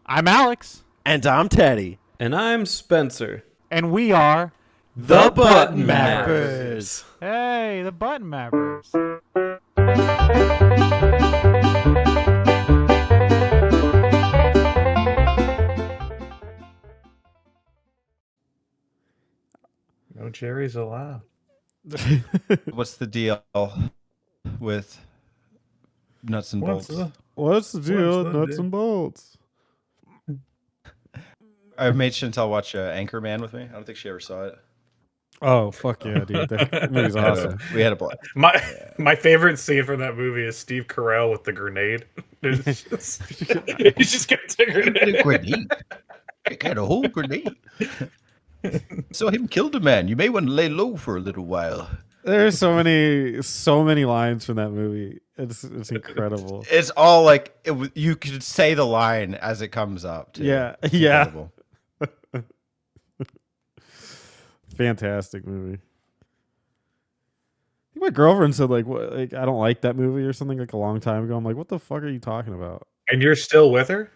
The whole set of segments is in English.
I'm Alex. And I'm Teddy. And I'm Spencer. And we are The Button Mappers. Hey, the Button Mappers. No cherries allowed. What's the deal with nuts and bolts? What's the deal with What's the nuts deal? and bolts? I've made Chantel watch Anchorman with me. I don't think she ever saw it. Oh, fuck yeah, dude. That movie's awesome. We had a blast. My favorite scene from that movie is Steve Carell with the grenade. He's just gonna take a grenade. Grenade. I got a whole grenade. Saw him killed a man. You may want to lay low for a little while. There's so many lines from that movie. It's incredible. It's all like you could say the line as it comes up. Too. Yeah, It's yeah. incredible. Fantastic movie. I think my girlfriend said like I don't like that movie or something like a long time ago. I'm like, what the fuck are you talking about? And you're still with her?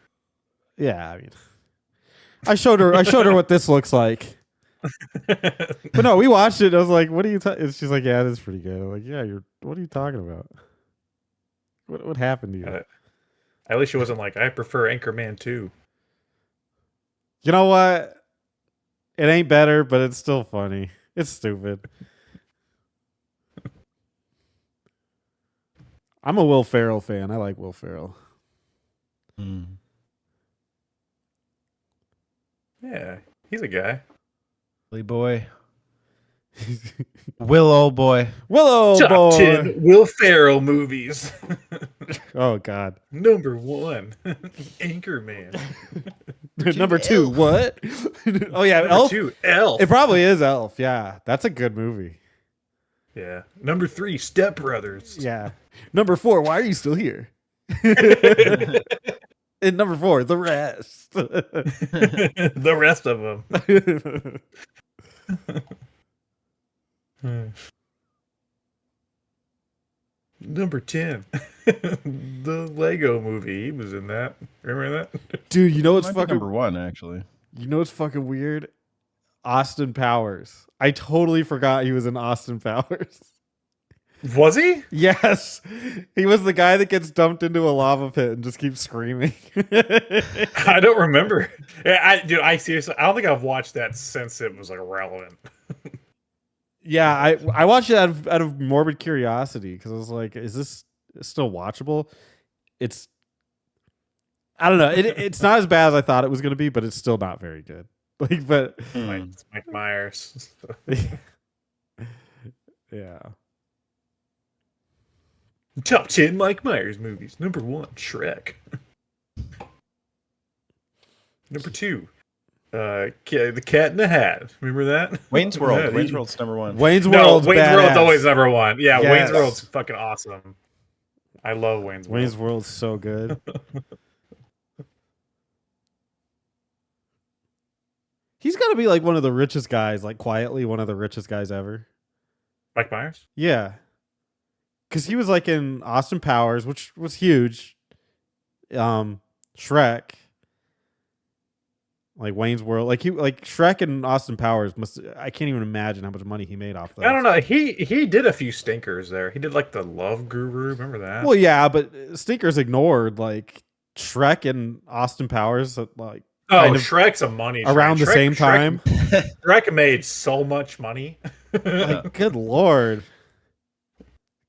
Yeah, I mean, I showed her what this looks like. But no, we watched it. And I was like, "What are you?" She's like, "Yeah, it is pretty good." I'm like, "Yeah, what are you talking about? What happened to you?" At least she wasn't like, I prefer Anchorman 2. You know what? It ain't better, but it's still funny. It's stupid. I'm a Will Ferrell fan. I like Will Ferrell. Yeah, he's a guy. Billy boy. Willow boy. Willow Top boy. 10 Will Ferrell movies. Oh God. Number 1, Anchorman. Number 2. What? Oh yeah, Number Elf. 2, Elf. It probably is Elf. Yeah, that's a good movie. Yeah. Number 3, Step Brothers. Yeah. Number 4. Why are you still here? And number 4, The Rest. The rest of them. Number 10, the Lego movie. He was in that. Remember that? Dude, you know what's Might be fucking number 1 actually. You know what's fucking weird? Austin Powers. I totally forgot he was in Austin Powers. Was he? Yes. He was the guy that gets dumped into a lava pit and just keeps screaming. I don't remember. Yeah, I seriously, I don't think I've watched that since it was like relevant. Yeah, I watched it out of morbid curiosity because I was like, is this still watchable? I don't know. It's not as bad as I thought it was going to be, but it's still not very good. Like, but It's Mike Myers. yeah. Top 10 Mike Myers movies. Number 1, Shrek. Number 2, The Cat in the Hat. Remember that? Wayne's World. Yeah, Wayne's World's number 1. Wayne's Wayne's badass. World's always number 1. Yeah, Yes. Wayne's World's fucking awesome. I love Wayne's World. Wayne's World's so good. He's got to be like one of the richest guys, like quietly one of the richest guys ever. Mike Myers? Yeah. Because he was like in Austin Powers, which was huge. Shrek. Like Wayne's World. Like Shrek and Austin Powers I can't even imagine how much money he made off that. I don't know. He did a few stinkers there. He did like the Love Guru. Remember that? Well, yeah, but stinkers ignored like Shrek and Austin Powers like kind of Shrek's a money around the same time. Shrek made so much money. Like, good lord.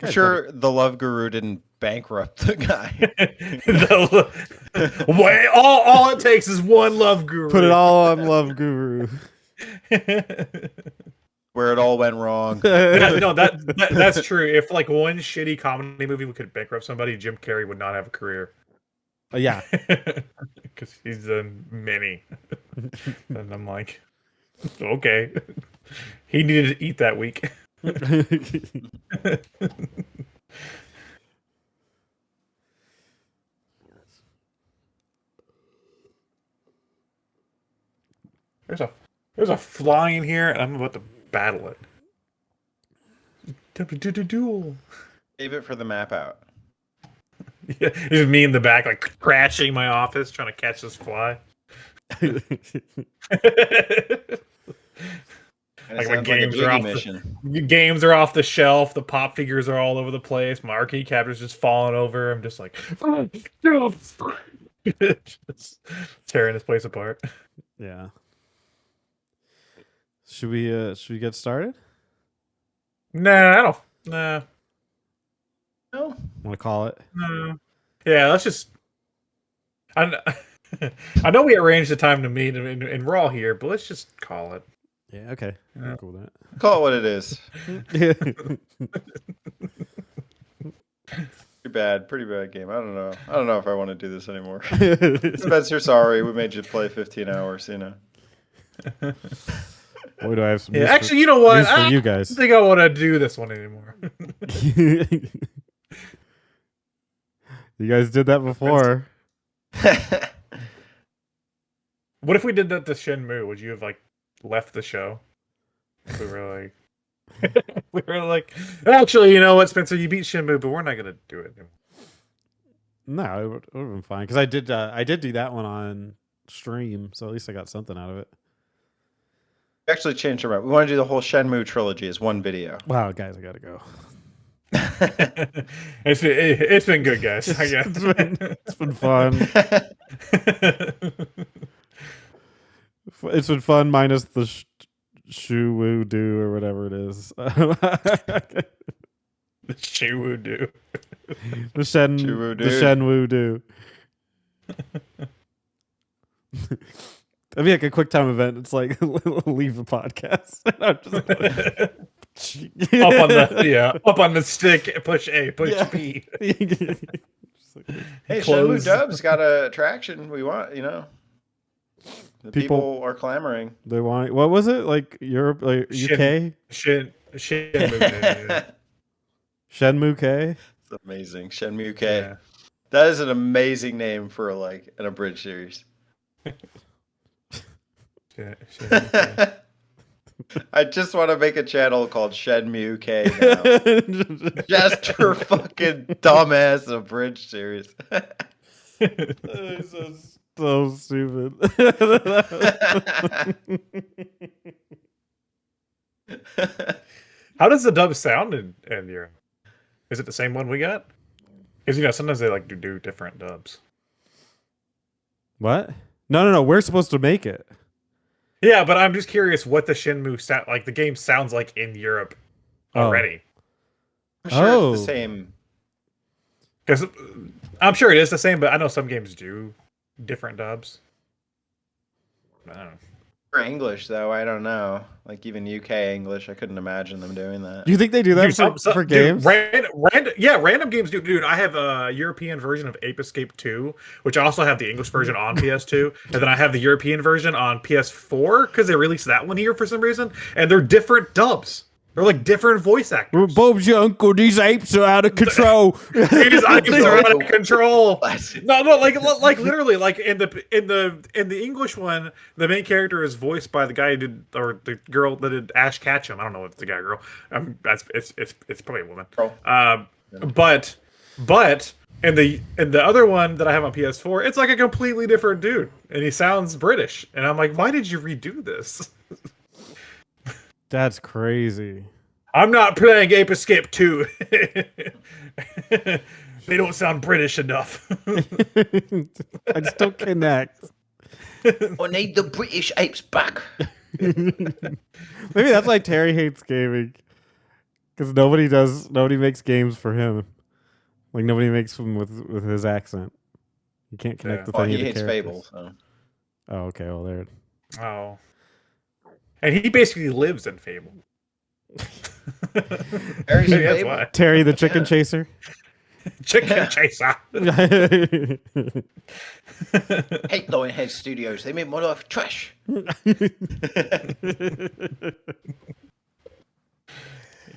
I'm sure the Love Guru didn't bankrupt the guy. All it takes is one Love Guru. Put it all on Love Guru. Where it all went wrong. That's true. If like one shitty comedy movie could bankrupt somebody, Jim Carrey would not have a career. Yeah. Because he's done many. And I'm like, okay. He needed to eat that week. There's a fly in here, and I'm about to battle it. Duel. Save it for the map out. Yeah, it's me in the back, like crashing my office, trying to catch this fly. And it Like sounds like a games are off the shelf, the pop figures are all over the place, marquee captures just falling over. I'm just like just tearing this place apart. Yeah. Should we get started? Nah, I don't. Nah, No. Want to call it? nah. Yeah, let's just. I know we arranged the time to meet and we're all here, but let's just call it. Yeah. Okay. Yeah. I'm cool with Call it what it is. that. Pretty bad game. I don't know if I want to do this anymore. Spencer, sorry, we made you play 15 hours, you know. Boy, do I have some Yeah, news actually, you know what? news for I you don't guys. think I want to do this one anymore. You guys did that before. What if we did that to Shenmue? Would you have like left the show? We were like, actually, you know what, Spencer? You beat Shenmue, but we're not gonna do it anymore. No, it would have been fine because I did do that one on stream, so at least I got something out of it. We actually changed our mind. We want to do the whole Shenmue trilogy as one video. Wow, guys, I gotta go. It's been good, guys. I guess. It's been fun. It's been fun minus the shoo woo do or whatever it is. The Shenmue do. The Shenmue do. That'd be like a quick time event. It's like leave the podcast. I'm just up on the stick. Push A, push B. Hey, Close. Shenmue Dub's got a attraction. We want, you know. The people are clamoring. They want. What was it like? Europe, like UK? Shenmue. Shenmue K. It's amazing. Shenmue K. Yeah. That is an amazing name for like an abridged series. Shenmue. I just want to make a channel called Shenmue K now. Just for fucking dumbass abridged series. So stupid. How does the dub sound in Europe? Is it the same one we got? Because you know sometimes they like do different dubs. What? No. We're supposed to make it. Yeah, but I'm just curious what the Shenmue sound like. The game sounds like in Europe already. I'm sure it's the same. Because I'm sure it is the same, but I know some games do different dubs. I don't know. For English, though, I don't know. Like even UK English, I couldn't imagine them doing that. Do you think they do that for games? Random games do. Dude, I have a European version of Ape Escape 2, which I also have the English version on PS2, and then I have the European version on PS4 because they released that one here for some reason, and they're different dubs. They're like different voice actors. Bob's your uncle. These apes are out of control. These apes are out of control. No, like literally, like in the English one, the main character is voiced by the guy who did, or the girl that did Ash Ketchum. I don't know if it's a guy or girl. It's probably a woman. But in the other one that I have on PS4, it's like a completely different dude, and he sounds British. And I'm like, why did you redo this? That's crazy. I'm not playing Ape Escape 2. They don't sound British enough. I just don't connect. I need the British apes back. Maybe that's why Terry hates gaming. Because nobody makes games for him. Like nobody makes them with his accent. You can't connect with any of the hates characters. Fable. So. Oh, okay. Well, there. Oh. And he basically lives in Fable. Terry's in Fable. Why. Terry the chicken chaser. Chicken chaser. Hate Lionhead Studios. They make my life trash. You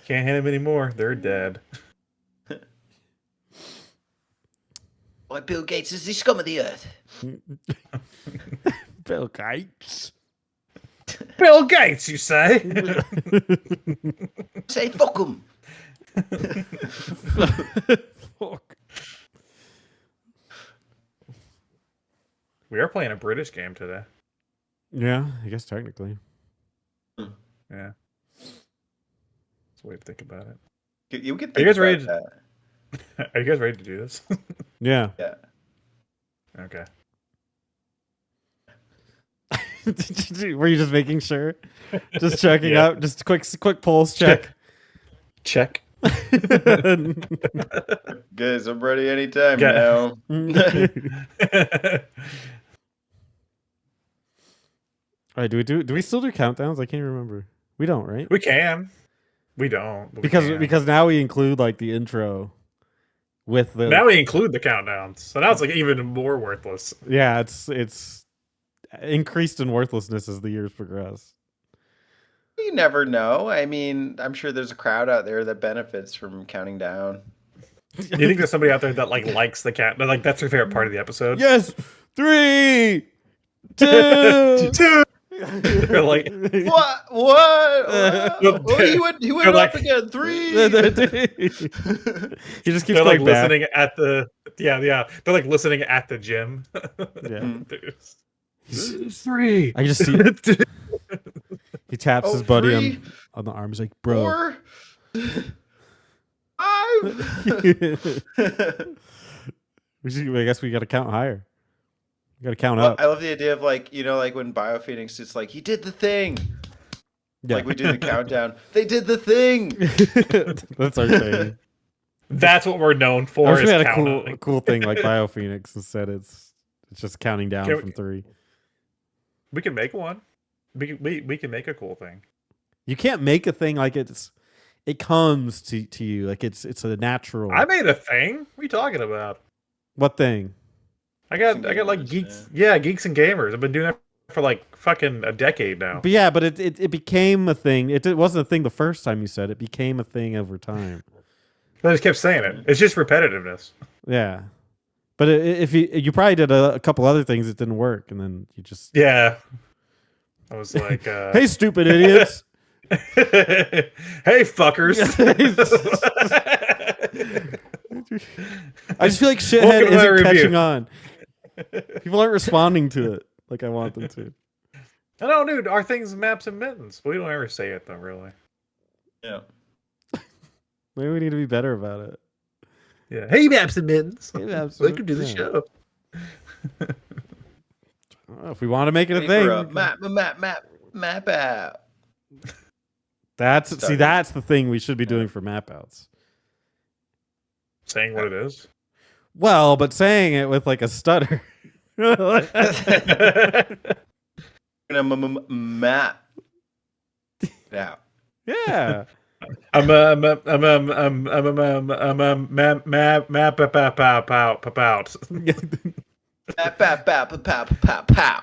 can't hit him anymore. They're dead. Why Bill Gates is the scum of the earth. Bill Gates. Bill Gates, you say? Say fuck him. Fuck. We are playing a British game today. Yeah, I guess technically. Yeah. That's a way to think about it. You could Are think you guys about ready? that. Are you guys ready to do this? Yeah. Yeah. Okay. Were you just making sure? Just checking Yeah. out. Just quick pulse check. Check. Guys, I'm ready anytime Yeah. now. All right, do we still do countdowns? I can't remember. We don't, right? We can. We don't. But we Because can. because now we include like the intro with the Now we include the countdowns, so now it's like even more worthless. yeah, it's increased in worthlessness as the years progress. You never know. I mean, I'm sure there's a crowd out there that benefits from counting down. Do you think there's somebody out there that likes the count? Like that's their favorite part of the episode? Yes, 3, 2. Two. They're like, What? He went They're up like- again. 3. He just keeps they're like going back. listening at the yeah. They're like listening at the gym. Yeah. There's 3. I just see he taps Oh, his buddy 3, on the arm. He's like, bro. 4, 5. I guess we got to count higher. We got to count Well, up. I love the idea of like when BioPhoenix, it's like he did the thing. Yeah. Like we do the countdown. They did the thing. That's our thing. That's what we're known I for. wish Is we had counting. a cool thing like BioPhoenix. Instead, it's just counting down Can we- from 3. We can make one. We can make a cool thing. You can't make a thing like it comes to you like it's a natural. I made a thing. What are you talking about? What thing? I got Gamers, like geeks. Yeah, geeks and gamers. I've been doing that for like fucking a decade now. But yeah, but it became a thing. It wasn't a thing the first time you said it. Became a thing over time. I just kept saying it. It's just repetitiveness. Yeah, but if you probably did a couple other things that didn't work, and then you just Yeah. I was like, hey, stupid idiots. hey fuckers. I just feel like shithead Welcome to my isn't review. catching on. People aren't responding to it like I want them to. I know, dude. Our thing's maps and mittens. We don't ever say it though, really. Yeah. Maybe we need to be better about it. Yeah. Hey, maps and mittens. Maybe that's Welcome to the yeah. show. If we want to make it a Ready for a thing, map out. that's Started. that's the thing we should be doing for map outs. Saying what it is. Well, but saying it with like a stutter. Map out. Yeah. Map out. Pow.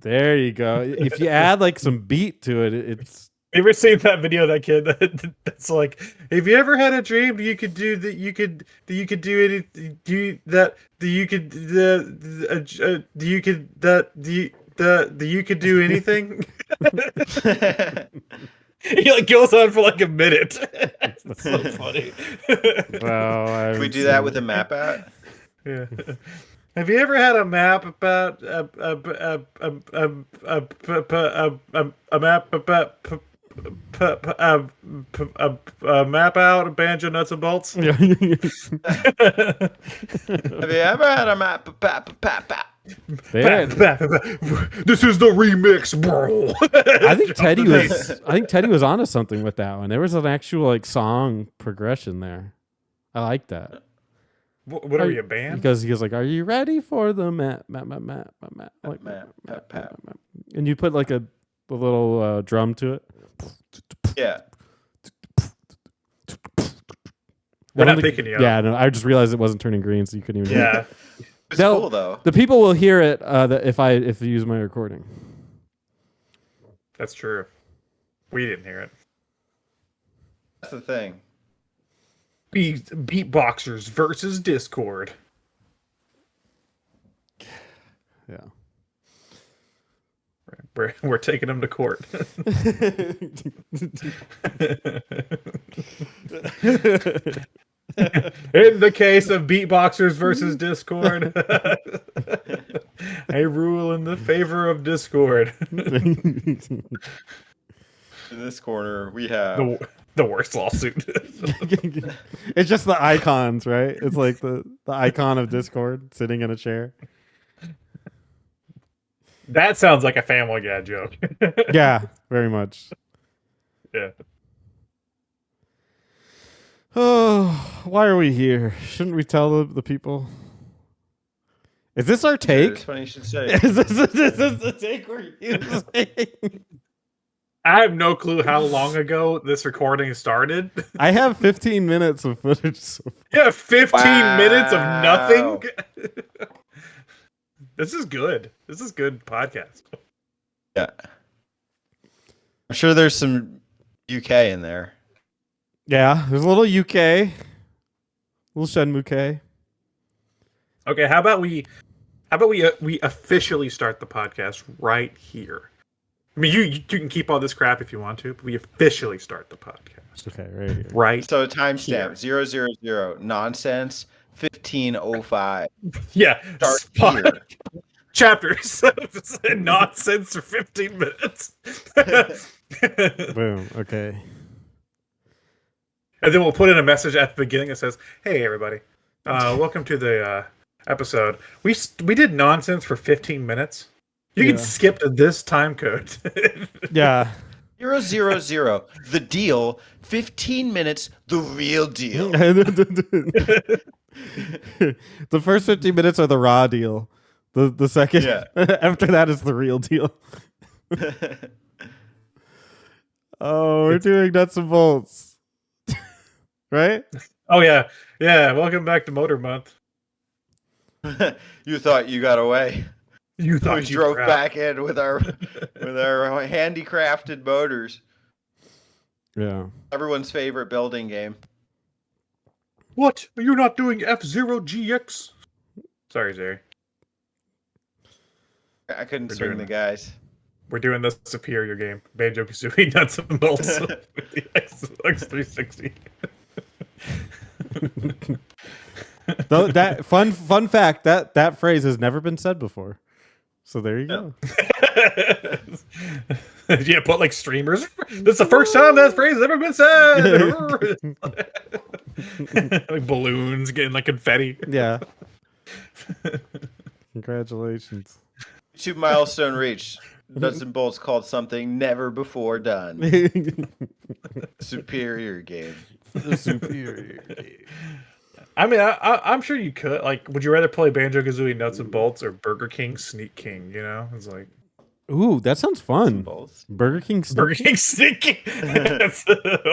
There you go. If you add like some beat to it, it's You ever seen that video of that kid that's like, if you ever had a dream you could do that, you could do anything, you could do anything. He like goes on for like a minute. That's so funny. well. Can we do that with a map out? Yeah. Have you ever had a map about a map about a map out of Banjo Nuts and Bolts? Have you ever had a map? There. This is the remix, bro. I think Teddy was onto something with that one. There was an actual like song progression there. I like that. What are you, a band? Because he goes like, "Are you ready for the map?" Like, Map. and you put like a little drum to it. Yeah. We're I don't not think- picking you up. Yeah, no, I just realized it wasn't turning green, so you couldn't even. Yeah. It's No. cool though. The people will hear it if you use my recording. That's true. We didn't hear it. That's the thing. Beatboxers versus Discord. Yeah. We're taking them to court. In the case of beatboxers versus Discord, I rule in the favor of Discord. In this corner, we have The worst lawsuit. It's just the icons, right? It's like the icon of Discord sitting in a chair. That sounds like a Family Guy joke. Yeah, very much. Yeah. Oh, why are we here? Shouldn't we tell the people? Is this our take? It's funny you should say. Is this the take we're using? I have no clue how long ago this recording started. I have 15 minutes of footage. So Yeah, 15 minutes of Wow. nothing. This is good. This is good podcast. Yeah. I'm sure there's some UK in there. yeah, there's a little UK, a little Shenmue K. Okay, how about we officially start the podcast right here? I mean, you can keep all this crap if you want to, but we officially start the podcast Okay, right here. right. So timestamp 000 nonsense 1505. Yeah, Start here. chapters nonsense for 15 minutes. Boom. Okay. And then we'll put in a message at the beginning that says, "Hey, everybody, welcome to the episode. We did nonsense for 15 minutes. You can skip to this time code." Yeah. 000 the deal 15 minutes the real deal. The first 15 minutes are the raw deal. The second after that is the real deal. Oh, we're doing nuts and bolts. Right? Oh yeah. Welcome back to Motor Month. You thought you got away. You We thought you drove were out. back in with our handicrafted motors. Yeah. Everyone's favorite building game. What? You're not doing F-Zero GX? Sorry, Zary. I couldn't We're swing doing the guys. We're doing the superior game. Banjo Kazooie Nuts and Bolts with the X360. Though that fun fact that phrase has never been said before. So there you go. Yeah, put like streamers. This is the first time that phrase has ever been said. Like balloons getting like confetti. Yeah. Congratulations. 2 milestone reached. Nuts and bolts called something never before done. Superior game. Superior. I mean, I'm sure you could. Like, would you rather play Banjo Kazooie Nuts and Bolts or Burger King Sneak King? You know, it's like Ooh, that sounds fun. Bolts. Burger King. Burger King Sneak King.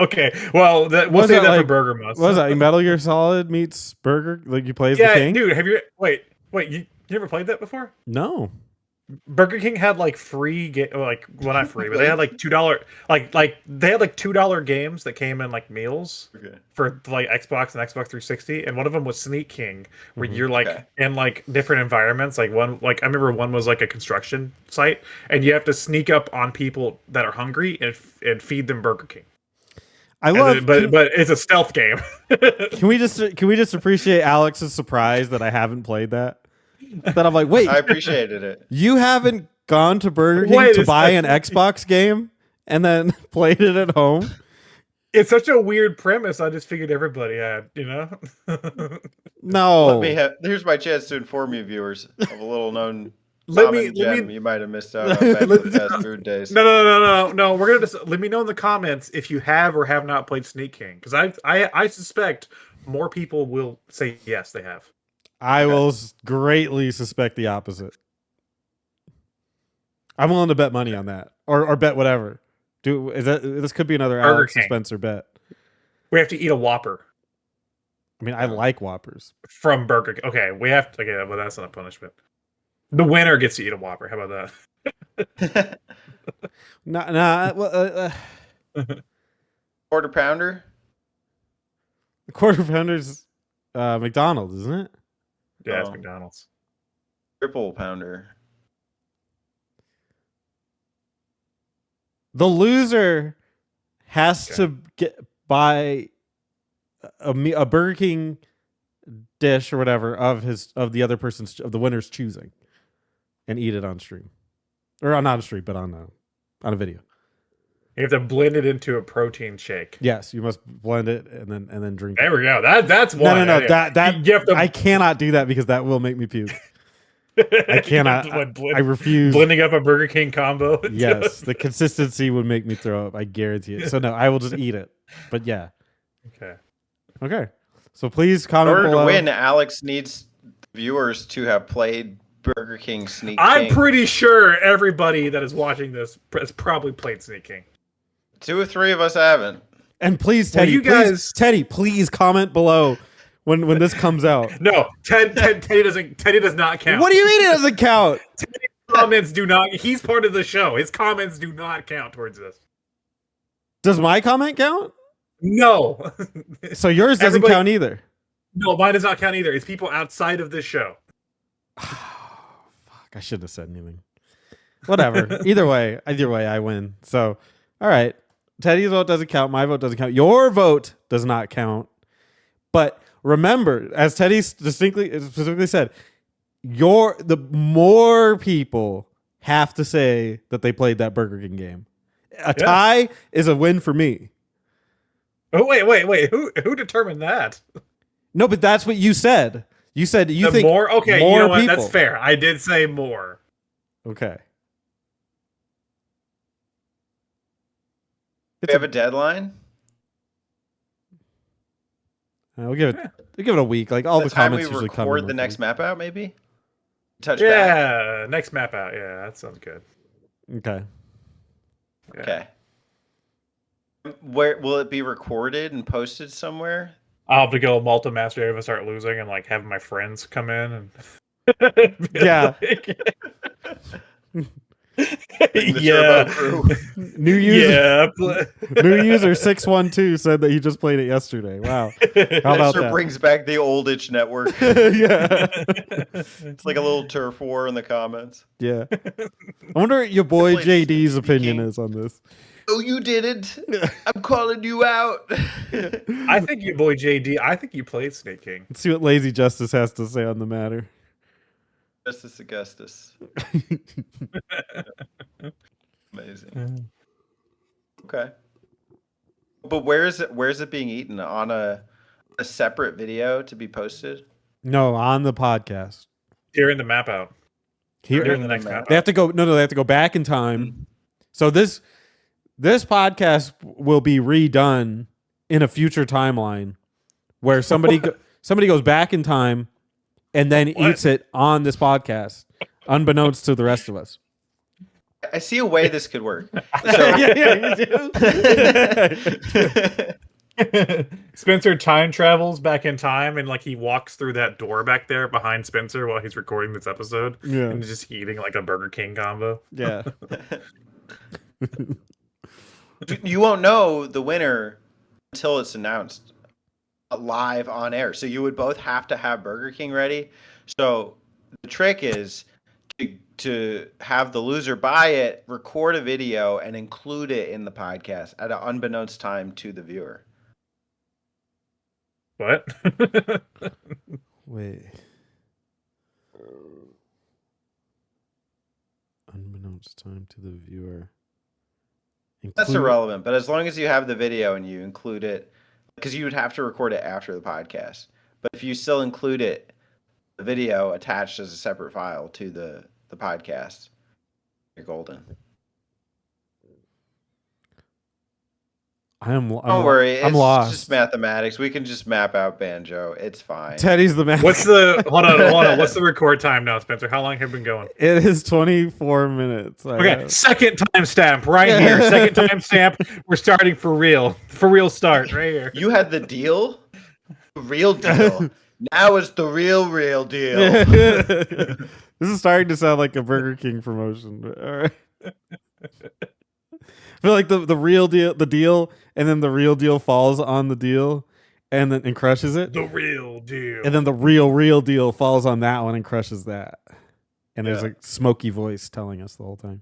Okay, well, we'll Was say that that for like- Burger Month. What was that? Metal Gear Solid meets Burger? Like you play as the Yeah, king? dude. Have you wait? You never played that before? No. Burger King had like free well, not free, but they had like $2 like they had like $2 games that came in like meals Okay. for like Xbox and Xbox 360, and one of them was Sneak King, where you're like Okay. in like different environments. Like I remember one was like a construction site, and you have to sneak up on people that are hungry and feed them Burger King. I And love then- but it's a stealth game. can we just appreciate Alex's surprise that I haven't played that? That I'm like, wait, I appreciated it. you haven't gone to Burger King Wait to a buy an second. Xbox game and then played it at home? It's such a weird premise. I just figured everybody had, you know. No. Here's my chance to inform you, viewers, of a little known Let common me gem you might have missed out on back in the fast food days. No. We're gonna just let me know in the comments if you have or have not played Sneak King, because I suspect more people will say yes, they have. I will greatly suspect the opposite. I'm willing to bet money on that, or bet whatever. This could be another Burger Alex King. Spencer bet. We have to eat a Whopper I mean, I like Whoppers. from Burger King. Okay, we have to. Okay, well, that's not a punishment. The winner gets to eat a Whopper. How about that? Nah. Well, Quarter pounder? quarter pounders, McDonald's, isn't it? Yeah, it's Oh. McDonald's. Triple pounder. The loser has Okay. to buy a Burger King dish or whatever of the other person's of the winner's choosing, and eat it on stream, or not on stream, but on a video. You have to blend it into a protein shake. Yes, you must blend it and then drink. There we go. That's one. No. Yeah. That you have to, I cannot do that because that will make me puke. I cannot. I refuse. Blending up a Burger King combo. Yes, the consistency would make me throw up. I guarantee it. So no, I will just eat it. But yeah. Okay. So please comment In order below. to win, Alex needs viewers to have played Burger King Sneak I'm King. pretty sure everybody that is watching this has probably played Sneak King. 2 or 3 of us haven't. And please, Teddy, please comment below when this comes out. No, Teddy does not count. What do you mean it doesn't count? Teddy's comments do not. He's part of the show. His comments do not count towards this. Does my comment count? No. So yours doesn't count either. No, mine does not count either. It's people outside of this show. Fuck, I shouldn't have said anything. Whatever. Either way, I win. So, all right. Teddy's vote doesn't count. My vote doesn't count. Your vote does not count. But remember, as Teddy specifically said, the more people have to say that they played that Burger King game. A tie is a win for me. Oh wait! Who determined that? No, but that's what you said. You said you think more. Okay, more you know what? people. That's fair. I did say more. Okay. Do we have a deadline? We'll give it a week. Like all the comments we usually come. record the next map out, maybe. Touch Yeah, back. next map out. Yeah, that sounds good. Okay. Yeah. Okay. Where will it be recorded and posted somewhere? I'll have to go multi-master if I start losing and like have my friends come in and Yeah. The Turbo Crew. New user, Yeah. new user 612 said that he just played it yesterday. Wow. How about Sure that? brings back the old itch network. Yeah. It's like a little turf war in the comments. Yeah. I wonder what your boy Played JD's Sneaky opinion King. is on this. Oh, you didn't. I'm calling you out. I think you, boy JD. I think you played Snake King. Let's see what Lazy Justice has to say on the matter. Justice Augustus. Amazing. Mm. Okay. But where's it being eaten? On a separate video to be posted? No, on the podcast. During the map out. Here, During the next map they out. have to go. No, they have to go back in time. So this podcast will be redone in a future timeline where somebody goes back in time and then eats it on this podcast, unbeknownst to the rest of us. I see a way this could work. Yeah, you do. Spencer time travels back in time and like he walks through that door back there behind Spencer while he's recording this episode. Yeah. And just eating like a Burger King combo. Yeah. You won't know the winner until it's announced live on air. So you would both have to have Burger King ready. So the trick is to have the loser buy it, record a video, and include it in the podcast at an unbeknownst time to the viewer. What? Wait. Unbeknownst time to the viewer. That's irrelevant, but as long as you have the video and you include it, because you would have to record it after the podcast. But if you still include it, the video attached as a separate file to the podcast, you're golden. Don't worry, I'm it's lost. just mathematics. We can just map out Banjo. It's fine. Teddy's the man. What's the hold on? What's the record time now, Spencer? How long have we been going? It is 24 minutes. Okay, second timestamp right here. Second timestamp. We're starting for real. For real start right here. You had the deal? Real deal. Now it's the real deal. This is starting to sound like a Burger King promotion. But all right. I feel like the real deal, the deal, and then the real deal falls on the deal, and crushes it. The real deal. And then the real deal falls on that one and crushes that. And there's a smoky voice telling us the whole time.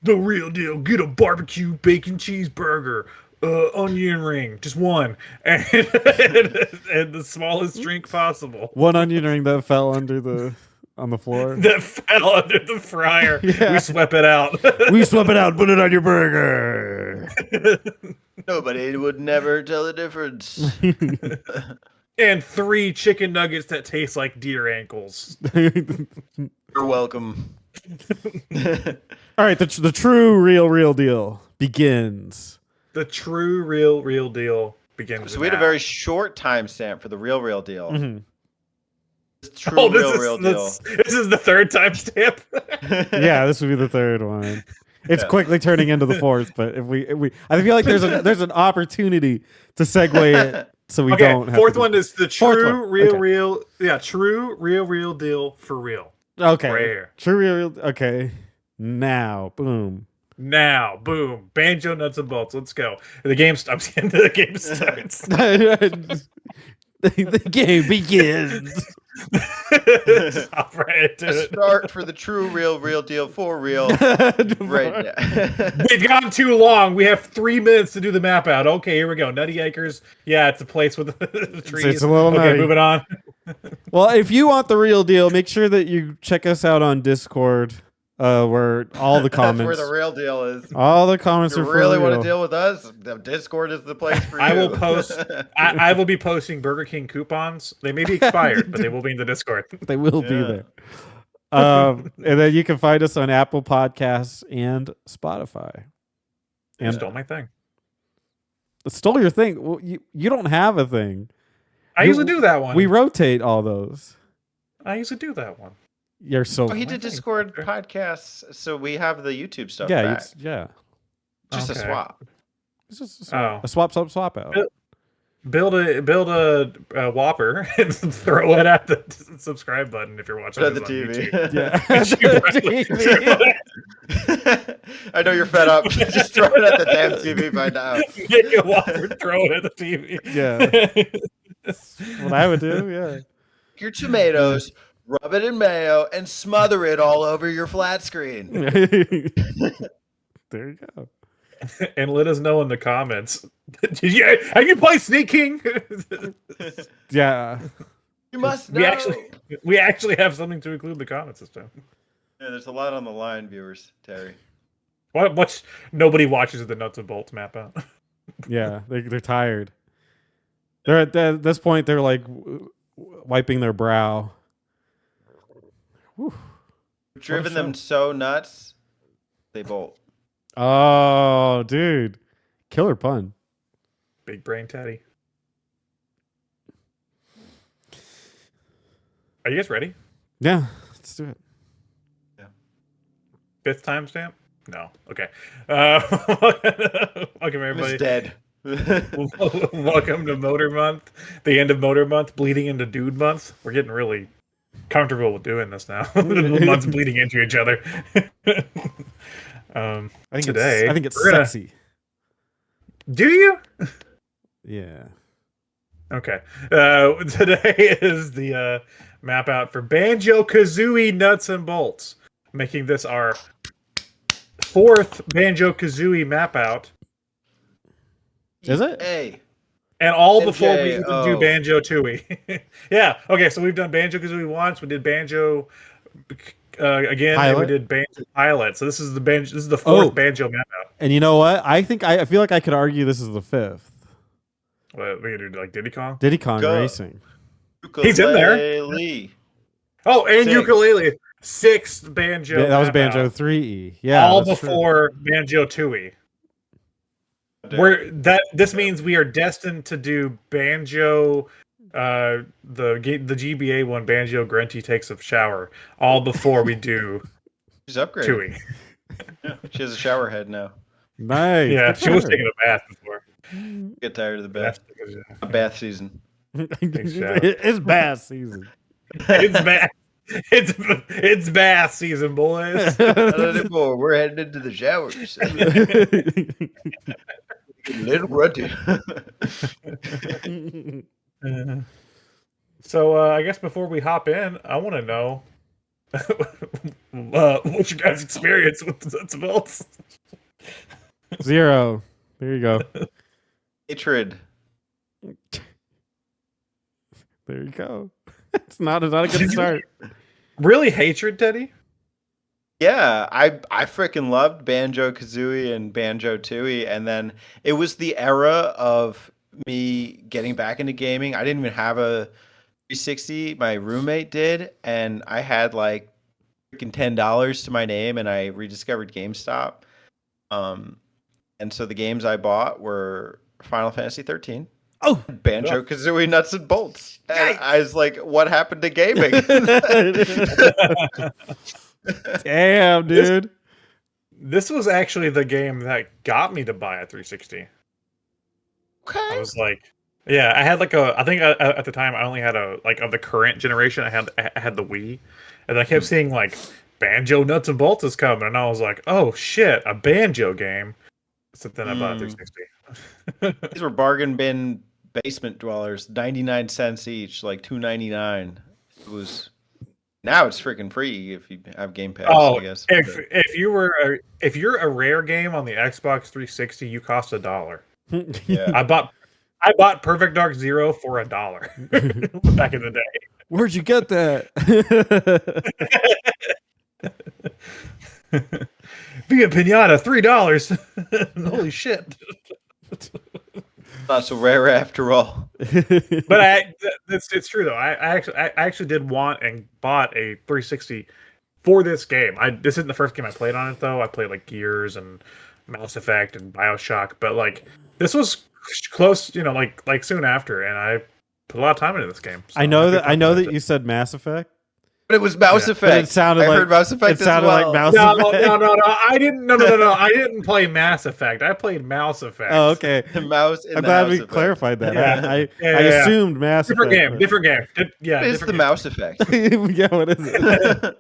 The real deal. Get a barbecue bacon cheeseburger. onion ring, just one, and the smallest drink possible. One onion ring that fell on the floor. That fell under the fryer. Yeah. We swept it out. We swap it out, put it on your burger. Nobody would never tell the difference. And 3 chicken nuggets that taste like deer ankles. You're welcome. All right, the true real deal begins. The true real deal begins. So we had a very short timestamp for the real deal. Mhm. True real deal. This is the 3rd timestamp. Yeah, this would be the 3rd one. It's quickly turning into the 4th, but if we, I feel like there's an opportunity to segue it so we don't. Have 4th one is the true one. true real deal for real. Okay. Right here. True real. Okay. Now, boom. Now, boom, banjo nuts and bolts. Let's go. The game stops. The game starts. The game begins. Hop right into it. Start for the true real deal for real right now. We've gone too long. We have 3 minutes to do the map out. Okay, here we go. Nutty Acres. Yeah, it's a place with the trees. It's a little okay, nutty. moving on. Well, if you want the real deal, make sure that you check us out on Discord, where all the comments. That's where the real deal is. All the comments If are you for really real. want to deal with us, the Discord is the place for you. I will post. I will be posting Burger King coupons. They may be expired, but they will be in the Discord. They will be there. And then you can find us on Apple Podcasts and Spotify. You And stole my thing. stole your thing. Well, you don't have a thing. I usually do that one. We rotate all those. I usually do that one. You're so. Oh, he did Discord podcasts, so we have the YouTube stuff yeah, back. yeah. Just Okay. a swap. It's just a swap out. Build a Whopper and throw it at the subscribe button if you're watching Put it this at on the YouTube. Yeah. I know you're fed up. Just throw it at the damn TV by now. Get a Whopper, throw it at the TV. Yeah. That's what I would do. Yeah. Your tomatoes, rub it in mayo, and smother it all over your flat screen. There you go. And let us know in the comments. Have you played Sneak King? Yeah. You must know. We actually have something to include in the comments this time. Yeah, there's a lot on the line, viewers. Terry. What's nobody watches the nuts and bolts map out. Yeah. They're tired. They're at this point. They're like wiping their brow. Whew. Driven them so nuts, they bolt. Oh, dude. Killer pun. Big brain Teddy. Are you guys ready? Yeah. Let's do it. 5th timestamp? No. Okay. Welcome everybody. It's dead. Welcome to Motor Month. The end of Motor Month, bleeding into Dude Month. We're getting really comfortable with doing this now. The months bleeding into each other. I think today, I think it's we're gonna- sexy. Do you? Yeah. Okay. Today is the map out for Banjo Kazooie Nuts and Bolts, making this our 4th Banjo Kazooie map out. Is it? Hey. And all before we even NJO. do Banjo Tooie. Yeah. Okay. So we've done Banjo Kazooie once. We did Banjo again. And we Pilot? did Banjo Pilot. So this is the Banjo. This is the 4th Banjo map out. And you know what? I feel like I could argue this is the 5th. What we gonna do like Diddy Kong? Diddy Kong Go. Racing. He's in there. Ukulele. Oh, and Six. Ukulele. 6th Banjo. Yeah, that was map Banjo out. 3E. Yeah. all that's true. before Banjo Tooie. This means we are destined to do Banjo, the GBA one, Banjo Grunty takes a shower, all before we do She's upgraded. Tooie. Yeah, she has a shower head now. Nice. Yeah, Good she was for her. taking a bath before. Get tired of the bath. Bath season. Shout. It's bath season. It's bath. It's bath season, boys. We're heading into the showers. Little grunty. So I guess before we hop in, I want to know what's your guys' experience with the nuts and bolts? 0. There you go. Hatred. There you go. It's not a good start. Really hatred, Teddy? Yeah, I freaking loved Banjo Kazooie and Banjo Tooie, and then it was the era of me getting back into gaming. I didn't even have a 360. My roommate did, and I had like freaking $10 to my name, and I rediscovered GameStop. And so the games I bought were Final Fantasy 13. Oh, Banjo Kazooie Nuts and Bolts. And I was like, what happened to gaming? damn, dude. This was actually the game that got me to buy a 360. Okay. I was like, yeah, I had like I think at the time I only had of the current generation, I had the Wii, and I kept seeing like Banjo Nuts and Bolts is coming, and I was like, oh shit, a Banjo game. So then I bought a 360. These were bargain bin basement dwellers, 99 cents each, like $2.99. It was. Now it's freaking free if you have Game Pass. I guess. If you're a rare game on the Xbox 360, you cost $1. Yeah. I bought Perfect Dark Zero for $1 back in the day. Where'd you get that? Via Pinata, $3. Holy shit! Not so rare after all. But it's true though. I actually did want and bought a 360 for this game. This isn't the first game I played on it though. I played like Gears and Mass Effect and BioShock, but like this was close, like soon after, and I put a lot of time into this game. So I know that you said Mass Effect. But it was Mouse Effect. But it sounded I like heard Mouse Effect it sounded as well. like Mouse No, Effect. no, I didn't. No. I didn't play Mass Effect. I played Mouse Effect. Oh, okay. The mouse. In I'm the glad Mouse we Effect. clarified that. Yeah. I assumed Mass Different Effect. game. Different game. It's the Mouse Effect. Yeah, what is it?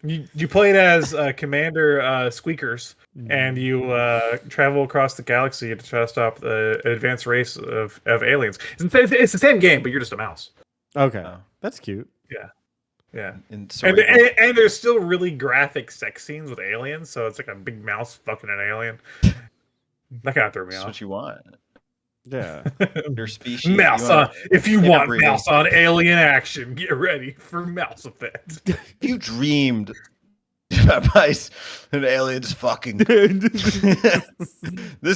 You played as Commander Squeakers, and you travel across the galaxy to try to stop an advanced race of aliens. It's the same game, but you're just a mouse. Okay, Oh. That's cute. Yeah. And And there's still really graphic sex scenes with aliens, so it's like a big mouse fucking an alien. That kind of threw me that's off. what you want. Yeah. Your species. Mouse you want on. If you want interbreeding. mouse on alien action, get ready for Mouse Effect. You dreamed about mice and aliens fucking. This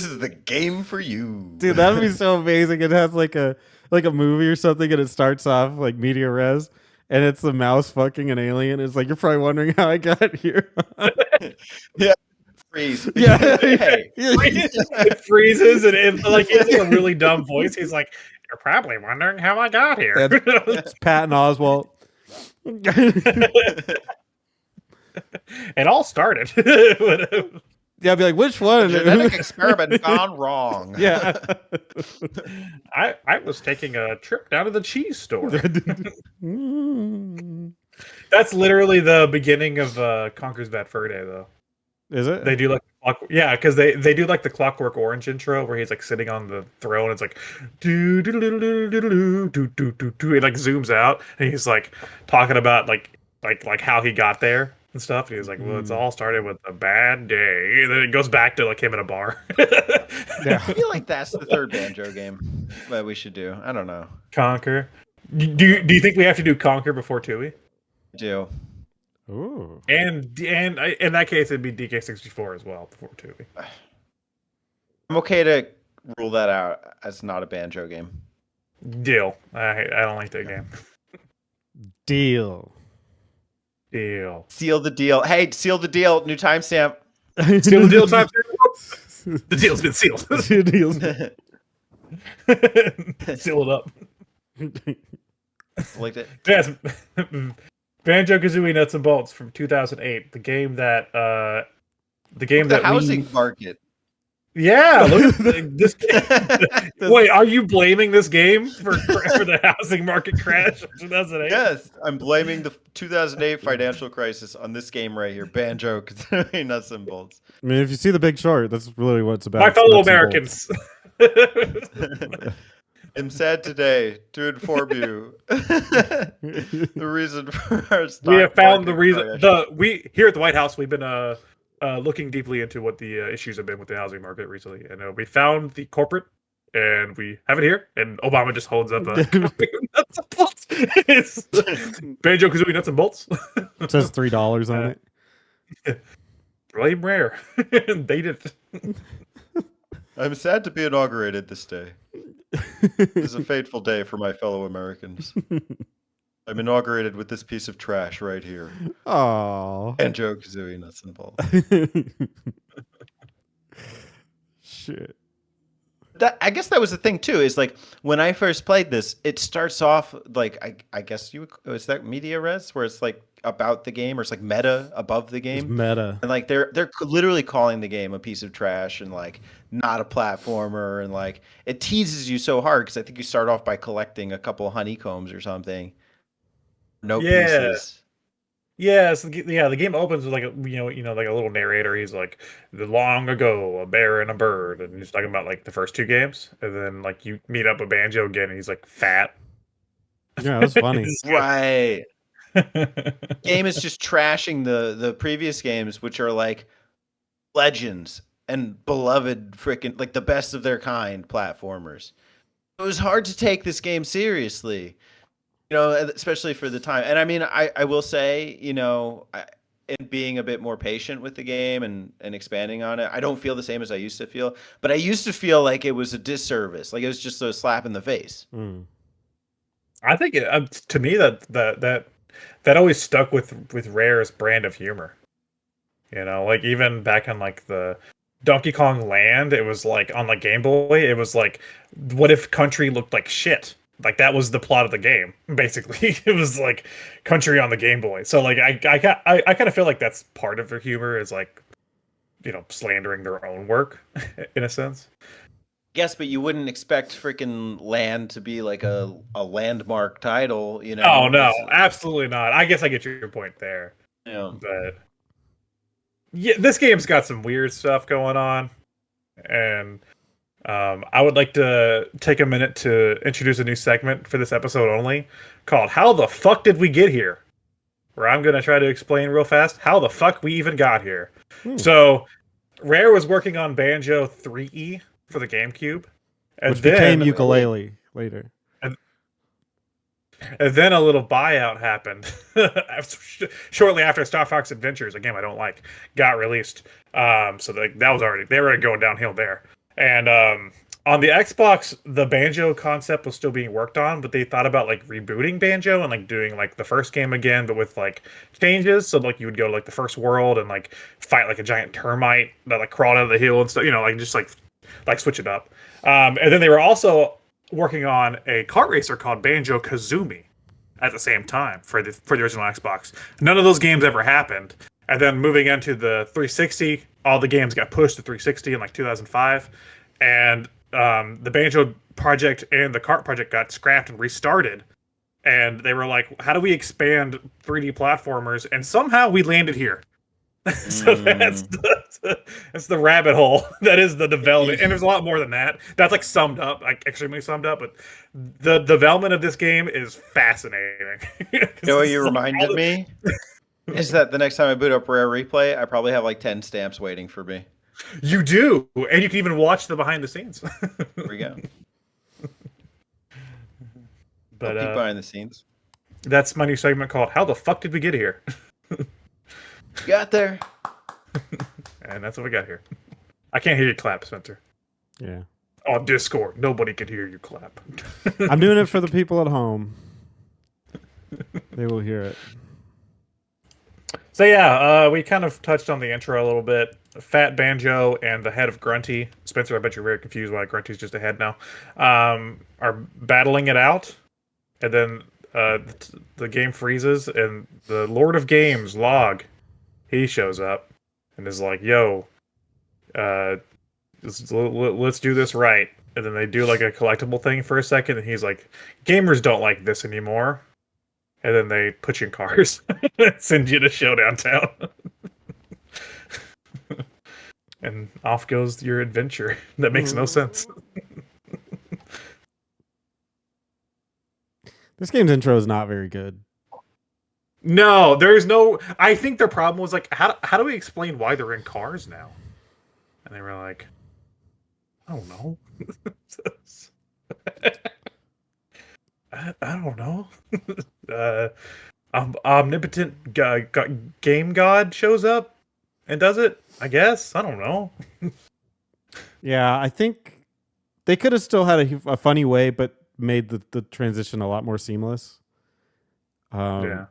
is the game for you. Dude, that'd be so amazing. It has like a movie or something, and it starts off like media res, and it's the mouse fucking an alien. It's like, you're probably wondering how I got here. Freeze. Yeah. Hey. It freezes, and he has like a really dumb voice. He's like, "You're probably wondering how I got here." It's Patton Oswalt. It all started. Yeah, I'd be like, which one? Genetic experiment gone wrong. Yeah. I was taking a trip down to the cheese store. Mm. That's literally the beginning of Conker's Bad Fur Day, though. Is it? They do like because they do like the Clockwork Orange intro where he's like sitting on the throne. It's like do do do do do do do do do. It like zooms out, and he's like talking about like how he got there and stuff. And he's like, well, it's all started with a bad day. And then it goes back to like him in a bar. Yeah. I feel like that's the third Banjo game that we should do. I don't know. Conker. Do you think we have to do Conker before Tui? I do. Ooh. And in that case, it'd be DK64 as well before Tui. I'm okay to rule that out as not a Banjo game. Deal. I don't like that game. Deal. Deal. Seal the deal. Hey, seal the deal. New timestamp. Seal the deal time. The deal's been sealed. Deals. Seal it up. Liked it. Yes. Banjo Kazooie Nuts and Bolts from 2008. The game that The housing market. Yeah, look at this. Wait, are you blaming this game for the housing market crash of 2008? Yes, I'm blaming the 2008 financial crisis on this game right here, Banjo Kazooie Nuts and Bolts. I mean, if you see The Big Short, that's really what it's about. My It's fellow nuts and Americans. I'm sad today to inform you the reason for our stock We have found the market reason. crash. We here at the White House, we've been looking deeply into what the issues have been with the housing market recently, and we found the culprit and we have it here. And Obama just holds up a nuts and bolts. It's Banjo Kazooie nuts and bolts. It says $3 on it. Really rare. Dated. I'm sad to be inaugurated this day. This is a fateful day for my fellow Americans. I'm inaugurated with this piece of trash right here. Oh. Banjo Kazooie nuts and bolts. Shit. I guess that was the thing too. Is like when I first played this, it starts off like I guess is that media res where it's like about the game or it's like meta above the game. It's meta. And like they're literally calling the game a piece of trash and like not a platformer and like it teases you so hard because I think you start off by collecting a couple of honeycombs or something. No pieces. Yeah, so the game opens with like like a little narrator. He's like, long ago, a bear and a bird, and he's talking about like the first two games, and then like you meet up with Banjo again, and he's like fat. Yeah, that's funny. Right. Game is just trashing the previous games, which are like legends and beloved freaking like the best of their kind platformers. It was hard to take this game seriously. Especially for the time. And I mean, I will say, in being a bit more patient with the game and expanding on it, I don't feel the same as I used to feel. But I used to feel like it was a disservice. Like it was just a slap in the face. I think to me that always stuck with Rare's brand of humor. Like even back on like the Donkey Kong Land, it was like on the Game Boy, it was like, what if country looked like shit? Like that was the plot of the game, basically. It was like country on the Game Boy. So like I kind of feel like that's part of their humor is like, slandering their own work in a sense. Yes, but you wouldn't expect freaking Land to be like a landmark title, Oh no, absolutely not. I guess I get your point there. Yeah. But yeah, this game's got some weird stuff going on, and I would like to take a minute to introduce a new segment for this episode only called How the Fuck Did We Get Here? Where I'm going to try to explain real fast how the fuck we even got here. So, Rare was working on Banjo 3E for the GameCube. Which became Ukulele later. And then a little buyout happened. Shortly after Star Fox Adventures, a game I don't like, got released. So they were going downhill there. And on the Xbox, the Banjo concept was still being worked on, but they thought about like rebooting Banjo and like doing like the first game again, but with like changes. So like you would go to like the first world and like fight like a giant termite that like crawled out of the hill and stuff. Like just like switch it up. And then they were also working on a kart racer called Banjo Kazooie at the same time for the original Xbox. None of those games ever happened. And then moving into the 360, all the games got pushed to 360 in like 2005. And the Banjo project and the kart project got scrapped and restarted. And they were like, how do we expand 3D platformers? And somehow we landed here. So that's the rabbit hole that is the development. And there's a lot more than that. That's like summed up, like extremely summed up. But the development of this game is fascinating. You know what you reminded me? Is that the next time I boot up Rare Replay, I probably have like 10 stamps waiting for me. You do, and you can even watch the behind the scenes. There we go. But I'll peek behind the scenes. That's my new segment called "How the Fuck Did We Get Here?" Got there, and that's what we got here. I can't hear you clap, Spencer. Yeah. On Discord, nobody can hear you clap. I'm doing it for the people at home. They will hear it. So yeah, we kind of touched on the intro a little bit. Fat Banjo and the head of Grunty, Spencer, I bet you're very confused why Grunty's just a head now, are battling it out. And then the game freezes, and the Lord of Games, Log, he shows up and is like, yo, let's do this right. And then they do like a collectible thing for a second, and he's like, gamers don't like this anymore. And then they put you in cars and send you to Showdown Town. And off goes your adventure. That makes no sense. This game's intro is not very good. No, there's no... I think their problem was like, how do we explain why they're in cars now? And they were like, I don't know. I don't know. Omnipotent game god shows up and does it. I guess I don't know. Yeah, I think they could have still had a funny way, but made the transition a lot more seamless. Yeah.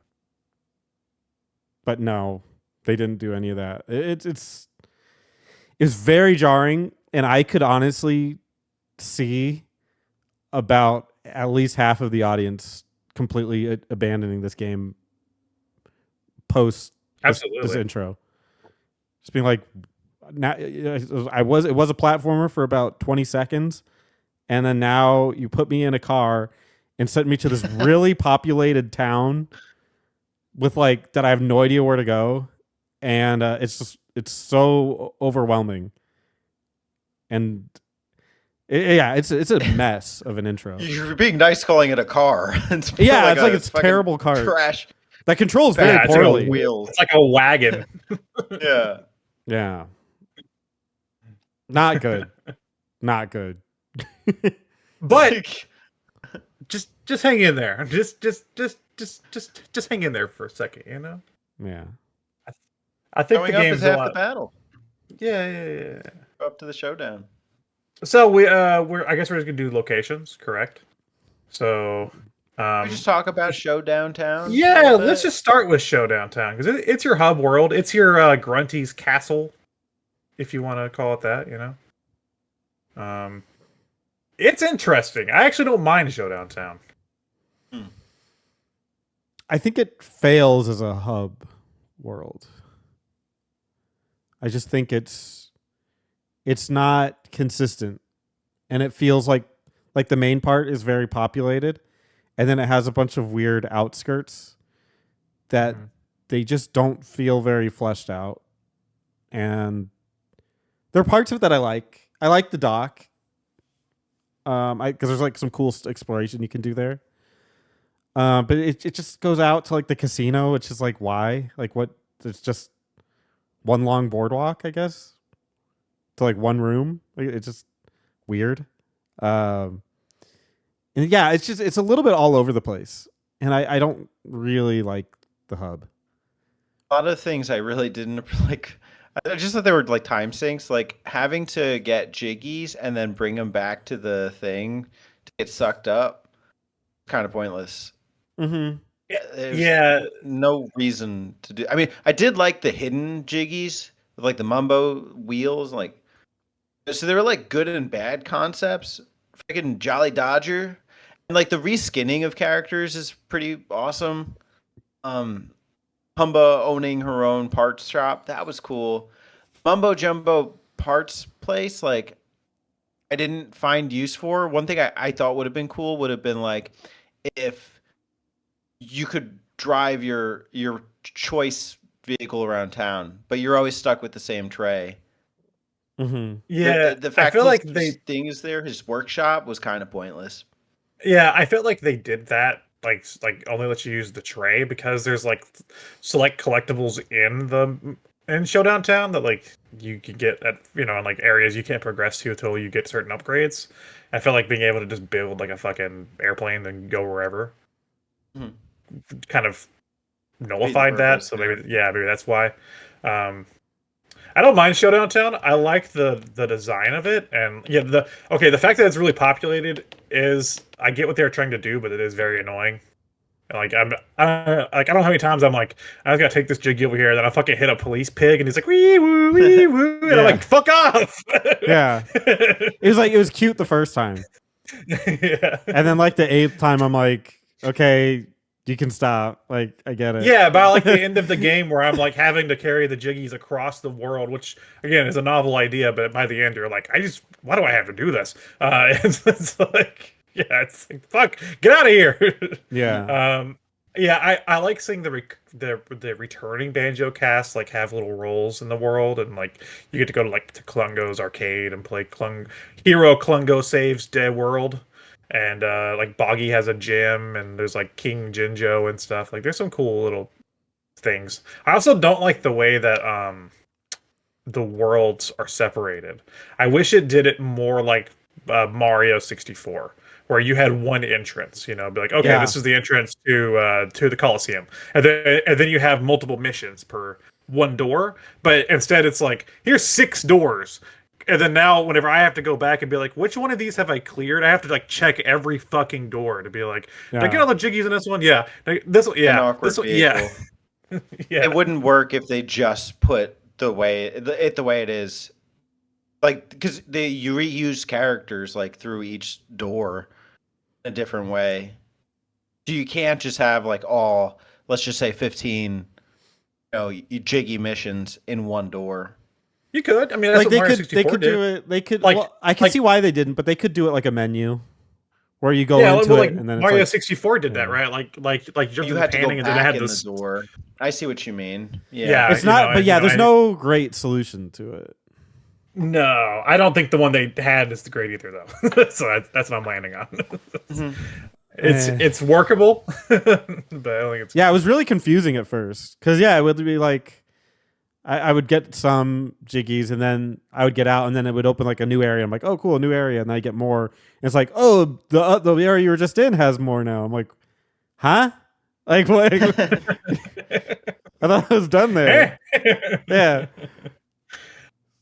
But no, they didn't do any of that. It's very jarring, and I could honestly see about at least half of the audience completely abandoning this game post this intro. Just being like, now it was a platformer for about 20 seconds, and then now you put me in a car and sent me to this really populated town with like that I have no idea where to go, and it's so overwhelming, and it's a mess of an intro. You're being nice calling it a car. It's it's terrible car trash that controls very poorly. Wheels. It's like a wagon. Yeah. Not good. Not good. But just hang in there. Just hang in there for a second, you know? Yeah. I think the game's half the battle. Yeah. Up to the showdown. So I guess we're just gonna do locations, correct? So we just talk about Showdown Town. Yeah, let's just start with Showdown Town because it's your hub world. It's your Grunty's castle, if you want to call it that. You know, it's interesting. I actually don't mind Showdown Town. I think it fails as a hub world. I just think it's not consistent, and it feels like the main part is very populated, and then it has a bunch of weird outskirts that they just don't feel very fleshed out. And there are parts of it that I like. I like the dock, because there's like some cool exploration you can do there. But it just goes out to like the casino, which is like, why? Like, what? It's just one long boardwalk, I guess, to like one room. Like, it's just weird. And yeah, it's a little bit all over the place, and I don't really like the hub. A lot of things I really didn't like. I just thought they were like time sinks, like having to get jiggies and then bring them back to the thing to get sucked up. Kind of pointless. Mm-hmm. There's no reason to do. I mean, I did like the hidden jiggies with like the Mumbo wheels, like so they were like good and bad concepts. Freaking Jolly Dodger, and like the reskinning of characters is pretty awesome. Humba owning her own parts shop, that was cool. Mumbo Jumbo parts place, like I didn't find use for. One thing I thought would have been cool would have been like if you could drive your choice vehicle around town, but you're always stuck with the same tray. Mm-hmm. Yeah, the fact I feel like thing is there, his workshop was kind of pointless. Yeah, I felt like they did that, like only let you use the tray because there's like select collectibles in Showdown Town that like you can get at in like areas you can't progress to until you get certain upgrades. I felt like being able to just build like a fucking airplane and go wherever kind of nullified that. So maybe that's why. I don't mind Showdown Town. I like the design of it, and the fact that it's really populated is I get what they're trying to do, but it is very annoying. Like I don't know how many times I'm like I just gotta take this jiggy over here, then I fucking hit a police pig, and he's like wee woo wee woo, and I'm like fuck off. Yeah, it was cute the first time, and then like the 8th time I'm like, okay, you can stop. Like, I get it. Yeah, by like the end of the game where I'm like having to carry the jiggies across the world, which again is a novel idea, but by the end you're like, why do I have to do this? It's like, it's like, fuck, get out of here. Yeah. I like seeing the returning Banjo cast like have little roles in the world, and like you get to go to like to Klungo's arcade and play Hero Klungo Saves Dead World. And like Boggy has a gym, and there's like King Jinjo and stuff. Like there's some cool little things. I also don't like the way that the worlds are separated. I wish it did it more like Mario 64, where you had one entrance. Be like, okay, this is the entrance to the Coliseum, and then you have multiple missions per one door. But instead, it's like, here's 6 doors. And then now, whenever I have to go back and be like, which one of these have I cleared? I have to like check every fucking door to be like, did I get all the jiggies in this one? Yeah, this one, yeah, this one, yeah. Yeah. It wouldn't work if they just put the way it is, like, because you reuse characters like through each door a different way. So you can't just have like all, let's just say 15, jiggy missions in one door. You could. I mean, that's like what Mario 64 they could did. do it. They could. Like, well, I can see why they didn't, but they could do it like a menu, where you go into it and then Mario it's 64 did that, right? Like You had to go back in the door. I see what you mean. Yeah, it's not. But there's no great solution to it. No, I don't think the one they had is the great either, though. So that's what I'm landing on. It's workable, but I don't think it's. Yeah, it was really confusing at first because it would be like. I would get some jiggies and then I would get out and then it would open like a new area. I'm like, oh, cool, a new area. And then I get more. And it's like, oh, the area you were just in has more now. I'm like, huh? Like, what? I thought I was done there. Yeah.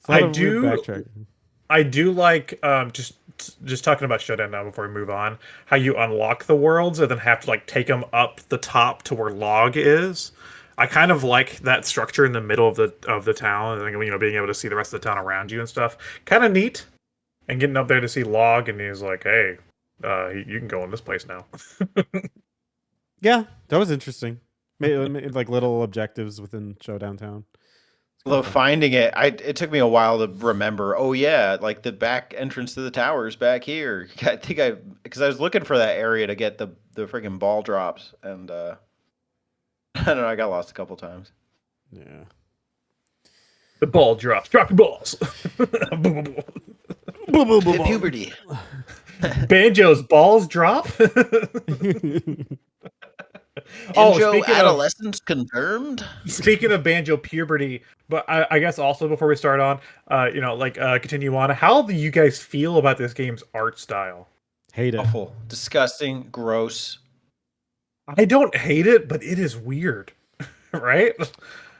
I do like just talking about Showdown now before we move on, how you unlock the worlds and then have to like take them up the top to where log is. I kind of like that structure in the middle of the town, and being able to see the rest of the town around you and stuff. Kind of neat. And getting up there to see Log, and he's like, "Hey, you can go in this place now." Yeah, that was interesting. Made like little objectives within Showdown Town. Although finding it took me a while to remember. Oh yeah, like the back entrance to the tower is back here. I think because I was looking for that area to get the freaking ball drops, and I don't know. I got lost a couple times. Yeah. The ball drops. Drop the balls. Puberty. Banjo's balls drop. Banjo adolescence confirmed. Speaking of Banjo puberty, but I guess also before we start on, continue on. How do you guys feel about this game's art style? Hate it. Awful, disgusting, gross. I don't hate it, but it is weird, right?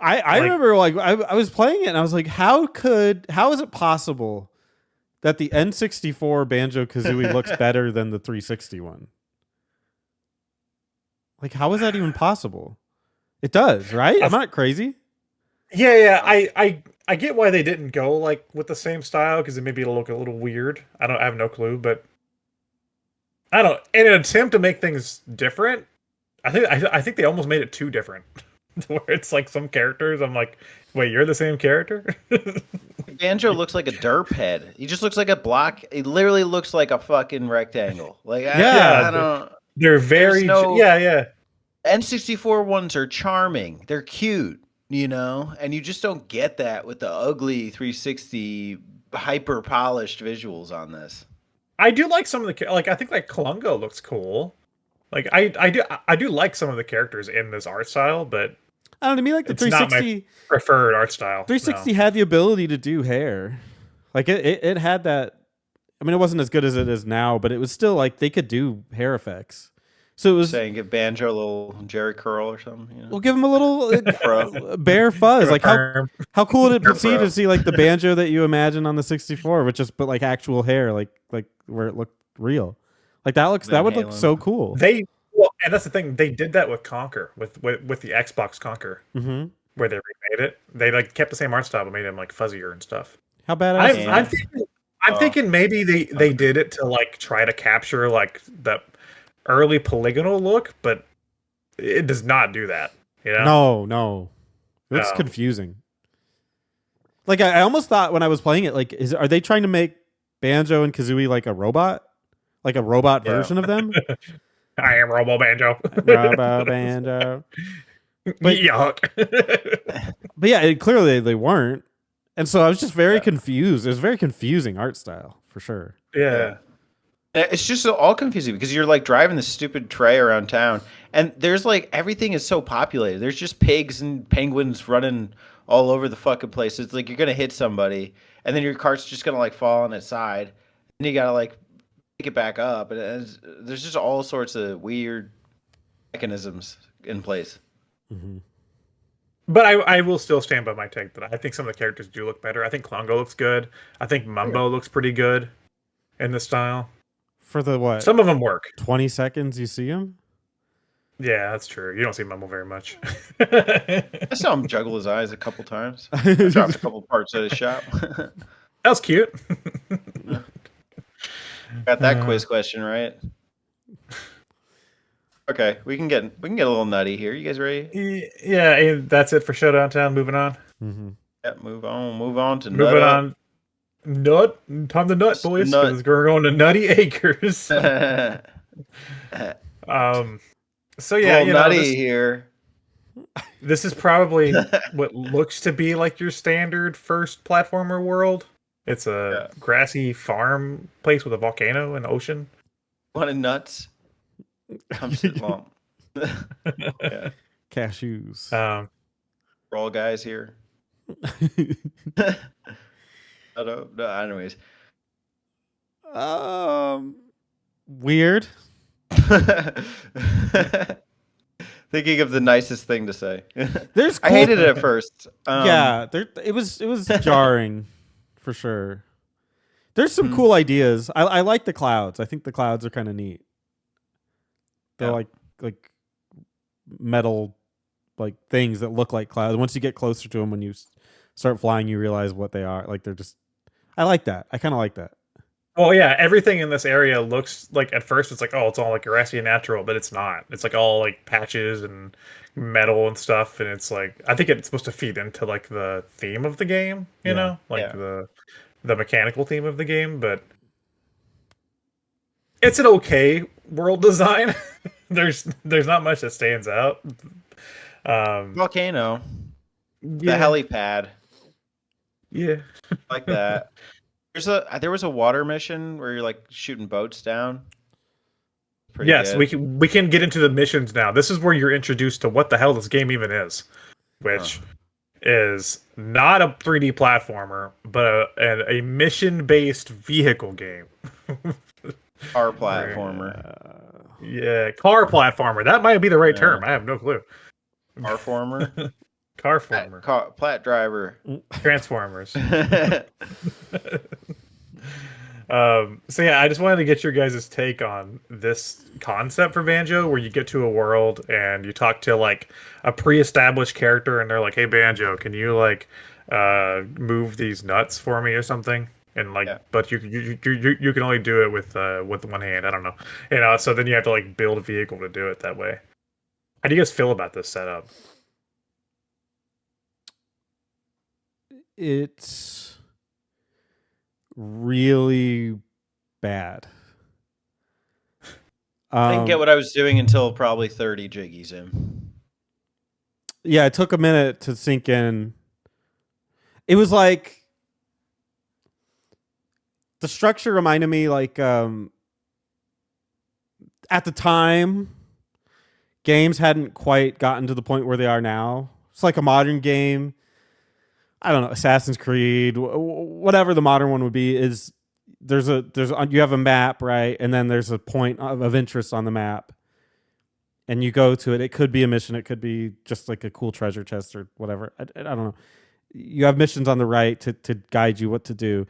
I remember I was playing it and I was like, how is it possible that the N64 Banjo Kazooie looks better than the 360 one? Like, how is that even possible? It does, right? I'm not crazy. Yeah. I get why they didn't go like with the same style because maybe it'll look a little weird. I have no clue, but I don't. In an attempt to make things different, I think they almost made it too different. Where it's like some characters, I'm like, wait, you're the same character? Banjo looks like a derp head. He just looks like a block. He literally looks like a fucking rectangle. Like I don't. They're very yeah. N64 ones are charming. They're cute, and you just don't get that with the ugly 360 hyper polished visuals on this. I do like some of the I think like Klungo looks cool. Like I do like some of the characters in this art style, but I don't know. To me, like the 360 not my preferred art style. 360 had the ability to do hair. Like it had that. I mean, it wasn't as good as it is now, but it was still like they could do hair effects. So it was saying give Banjo a little Jerry curl or something. We'll give him a little bear fuzz. Like how cool would it be to see like the Banjo that you imagine on the 64, but just put like actual hair, like where it looked real. Like that would look so cool. And that's the thing. They did that with Conquer, with the Xbox Conquer, where they remade it. They like kept the same art style, but made them like fuzzier and stuff. How bad? I'm thinking maybe they did it to like try to capture like the early polygonal look, but it does not do that. No, it looks confusing. Like I almost thought when I was playing it, like are they trying to make Banjo and Kazooie like a robot? Like a robot version of them? I am Robo Banjo. Robo Banjo. But, yuck. But yeah, clearly they weren't. And so I was just very confused. It was a very confusing art style, for sure. Yeah. It's just all confusing because you're like driving this stupid tray around town and there's like everything is so populated. There's just pigs and penguins running all over the fucking place. It's like you're gonna hit somebody, and then your cart's just gonna like fall on its side, and you gotta like pick it back up, and there's just all sorts of weird mechanisms in place. Mm-hmm. But I will still stand by my take that I think some of the characters do look better. I think Klungo looks good. I think Mumbo looks pretty good in this style. For the what? Some of them work. 20 seconds you see him? Yeah, that's true. You don't see Mumbo very much. I saw him juggle his eyes a couple times. I dropped a couple parts at his shop. That was cute. Got that quiz question right. Okay, we can get a little nutty here. You guys ready? Yeah, and that's it for Showdown Town. Moving on. Mm-hmm. Yeah, move on to Moving on. Nut. Time to nut, boys. Nut. Because we're going to Nutty Acres. So yeah, nutty here. This is probably what looks to be like your standard first platformer world. It's a grassy farm place with a volcano and ocean. Wanted nuts? Come sit long. Yeah. Cashews. We're all guys here. I don't know. Anyways. Weird. Thinking of the nicest thing to say. There's I hated it at first. It was jarring for sure. There's some cool ideas. I like the clouds. I think the clouds are kind of neat. They're like metal like things that look like clouds. Once you get closer to them, when you start flying, you realize what they are. Like they're just. I like that. I kind of like that. Oh yeah, everything in this area looks like at first it's like, oh, it's all like grassy and natural, but it's not. It's like all like patches and metal and stuff, and it's like I think it's supposed to feed into like the theme of the game, you know, like the mechanical theme of the game, but it's an okay world design. There's not much that stands out. Volcano. The helipad. Yeah. Like that. There was a water mission where you're like shooting boats down. Yes, good. we can get into the missions now. This is where you're introduced to what the hell this game even is, which is not a 3D platformer, but a mission-based vehicle game. Car platformer. Yeah, car platformer. That might be the right term. I have no clue. Carformer. Carformer. Plat driver. Transformers. So yeah, I just wanted to get your guys' take on this concept for Banjo, where you get to a world and you talk to like a pre-established character, and they're like, "Hey Banjo, can you like move these nuts for me or something?" And like, but you can only do it with one hand. I don't know, So then you have to like build a vehicle to do it that way. How do you guys feel about this setup? It's really bad. I didn't get what I was doing until probably 30 jiggies in. Yeah, it took a minute to sink in. It was like the structure reminded me like at the time games hadn't quite gotten to the point where they are now. It's like a modern game. I don't know, Assassin's Creed, whatever the modern one would be, is you have a map, right? And then there's a point of interest on the map. And you go to it. It could be a mission. It could be just like a cool treasure chest or whatever. I don't know. You have missions on the right to guide you what to do.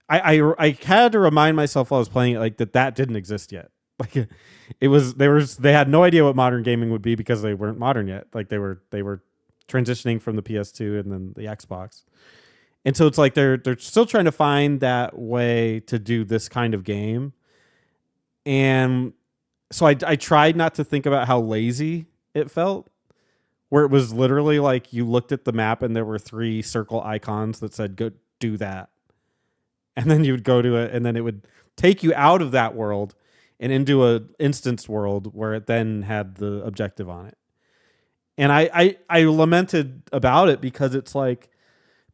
I had to remind myself while I was playing it like that didn't exist yet. Like they had no idea what modern gaming would be because they weren't modern yet. Like they were transitioning from the PS2 and then the Xbox. And so it's like they're still trying to find that way to do this kind of game. And so I tried not to think about how lazy it felt, where it was literally like you looked at the map and there were 3 circle icons that said, go do that. And then you would go to it and then it would take you out of that world and into an instance world where it then had the objective on it. And I lamented about it because it's like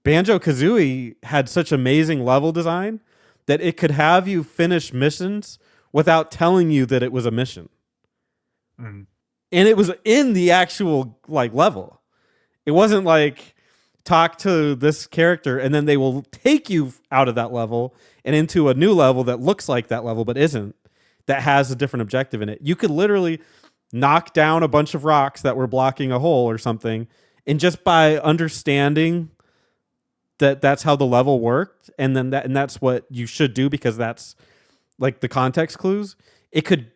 Banjo Kazooie had such amazing level design that it could have you finish missions without telling you that it was a mission. Mm. And it was in the actual like level. It wasn't like talk to this character, and then they will take you out of that level and into a new level that looks like that level but isn't, that has a different objective in it. You could literally knock down a bunch of rocks that were blocking a hole or something, and just by understanding that that's how the level worked, and then that's what you should do because that's like the context clues, it could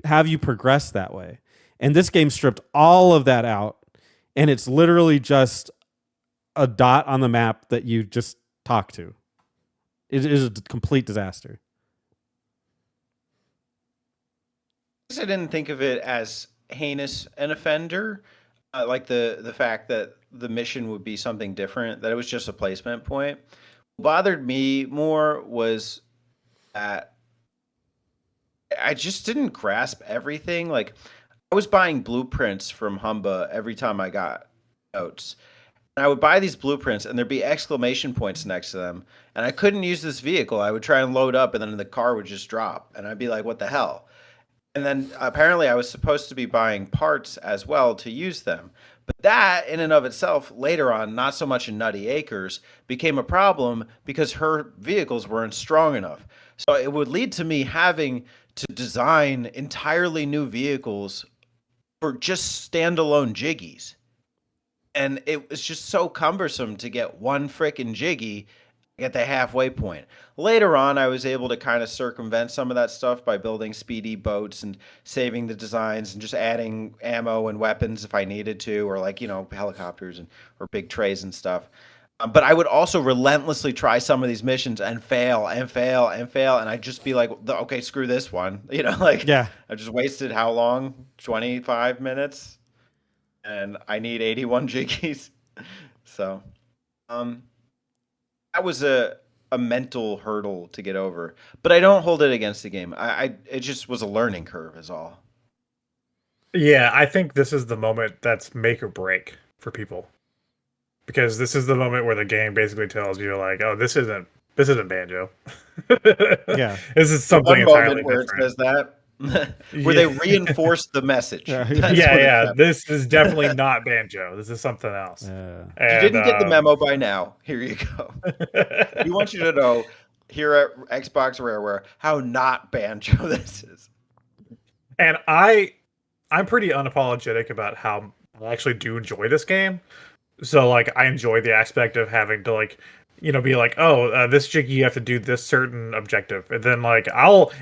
have you progress that way. And this game stripped all of that out, and it's literally just a dot on the map that you just talk to. It is a complete disaster. I didn't think of it as heinous an offender, like the fact that the mission would be something different, that it was just a placement point. What bothered me more was that I just didn't grasp everything. Like, I was buying blueprints from Humba every time I got notes. And I would buy these blueprints and there'd be exclamation points next to them. And I couldn't use this vehicle. I would try and load up and then the car would just drop. And I'd be like, what the hell? And then apparently I was supposed to be buying parts as well to use them. But that in and of itself, later on, not so much in Nutty Acres, became a problem because her vehicles weren't strong enough. So it would lead to me having to design entirely new vehicles for just standalone jiggies. And it was just so cumbersome to get one frickin' jiggy at the halfway point. Later on, I was able to kind of circumvent some of that stuff by building speedy boats and saving the designs and just adding ammo and weapons if I needed to, or like, helicopters or big trays and stuff. But I would also relentlessly try some of these missions and fail and fail and fail. And I'd just be like, okay, screw this one. Yeah. I just wasted how long? 25 minutes? And I need 81 jiggies. So, that was a mental hurdle to get over. But I don't hold it against the game. It just was a learning curve is all. Yeah, I think this is the moment that's make or break for people. Because this is the moment where the game basically tells you, like, oh, this isn't Banjo. Yeah. This is something One entirely moment where different. it says that. Where they reinforce the message. Yeah. That's Yeah, what it yeah. said. This is definitely not Banjo. This is something else. Yeah. If you didn't get the memo by now, here you go. We want you to know here at Xbox Rareware how not Banjo this is. And I'm pretty unapologetic about how I actually do enjoy this game. So, like, I enjoy the aspect of having to, like, be like, oh, this jiggy, you have to do this certain objective. And then, like,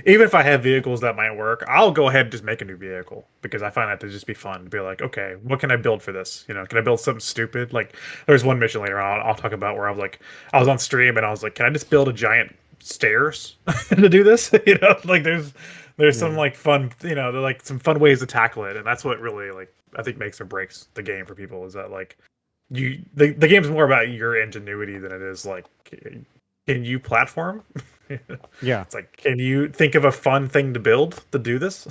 even if I have vehicles that might work, I'll go ahead and just make a new vehicle because I find that to just be fun to be like, okay, what can I build for this? Can I build something stupid? Like, there's one mission later on I'll talk about where I was on stream and I was like, can I just build a giant stairs to do this? Like, there's some, like, fun, like, some fun ways to tackle it. And that's what really, like, I think makes or breaks the game for people is that, like, the game's more about your ingenuity than it is like, can you platform? Yeah. It's like, can you think of a fun thing to build to do this?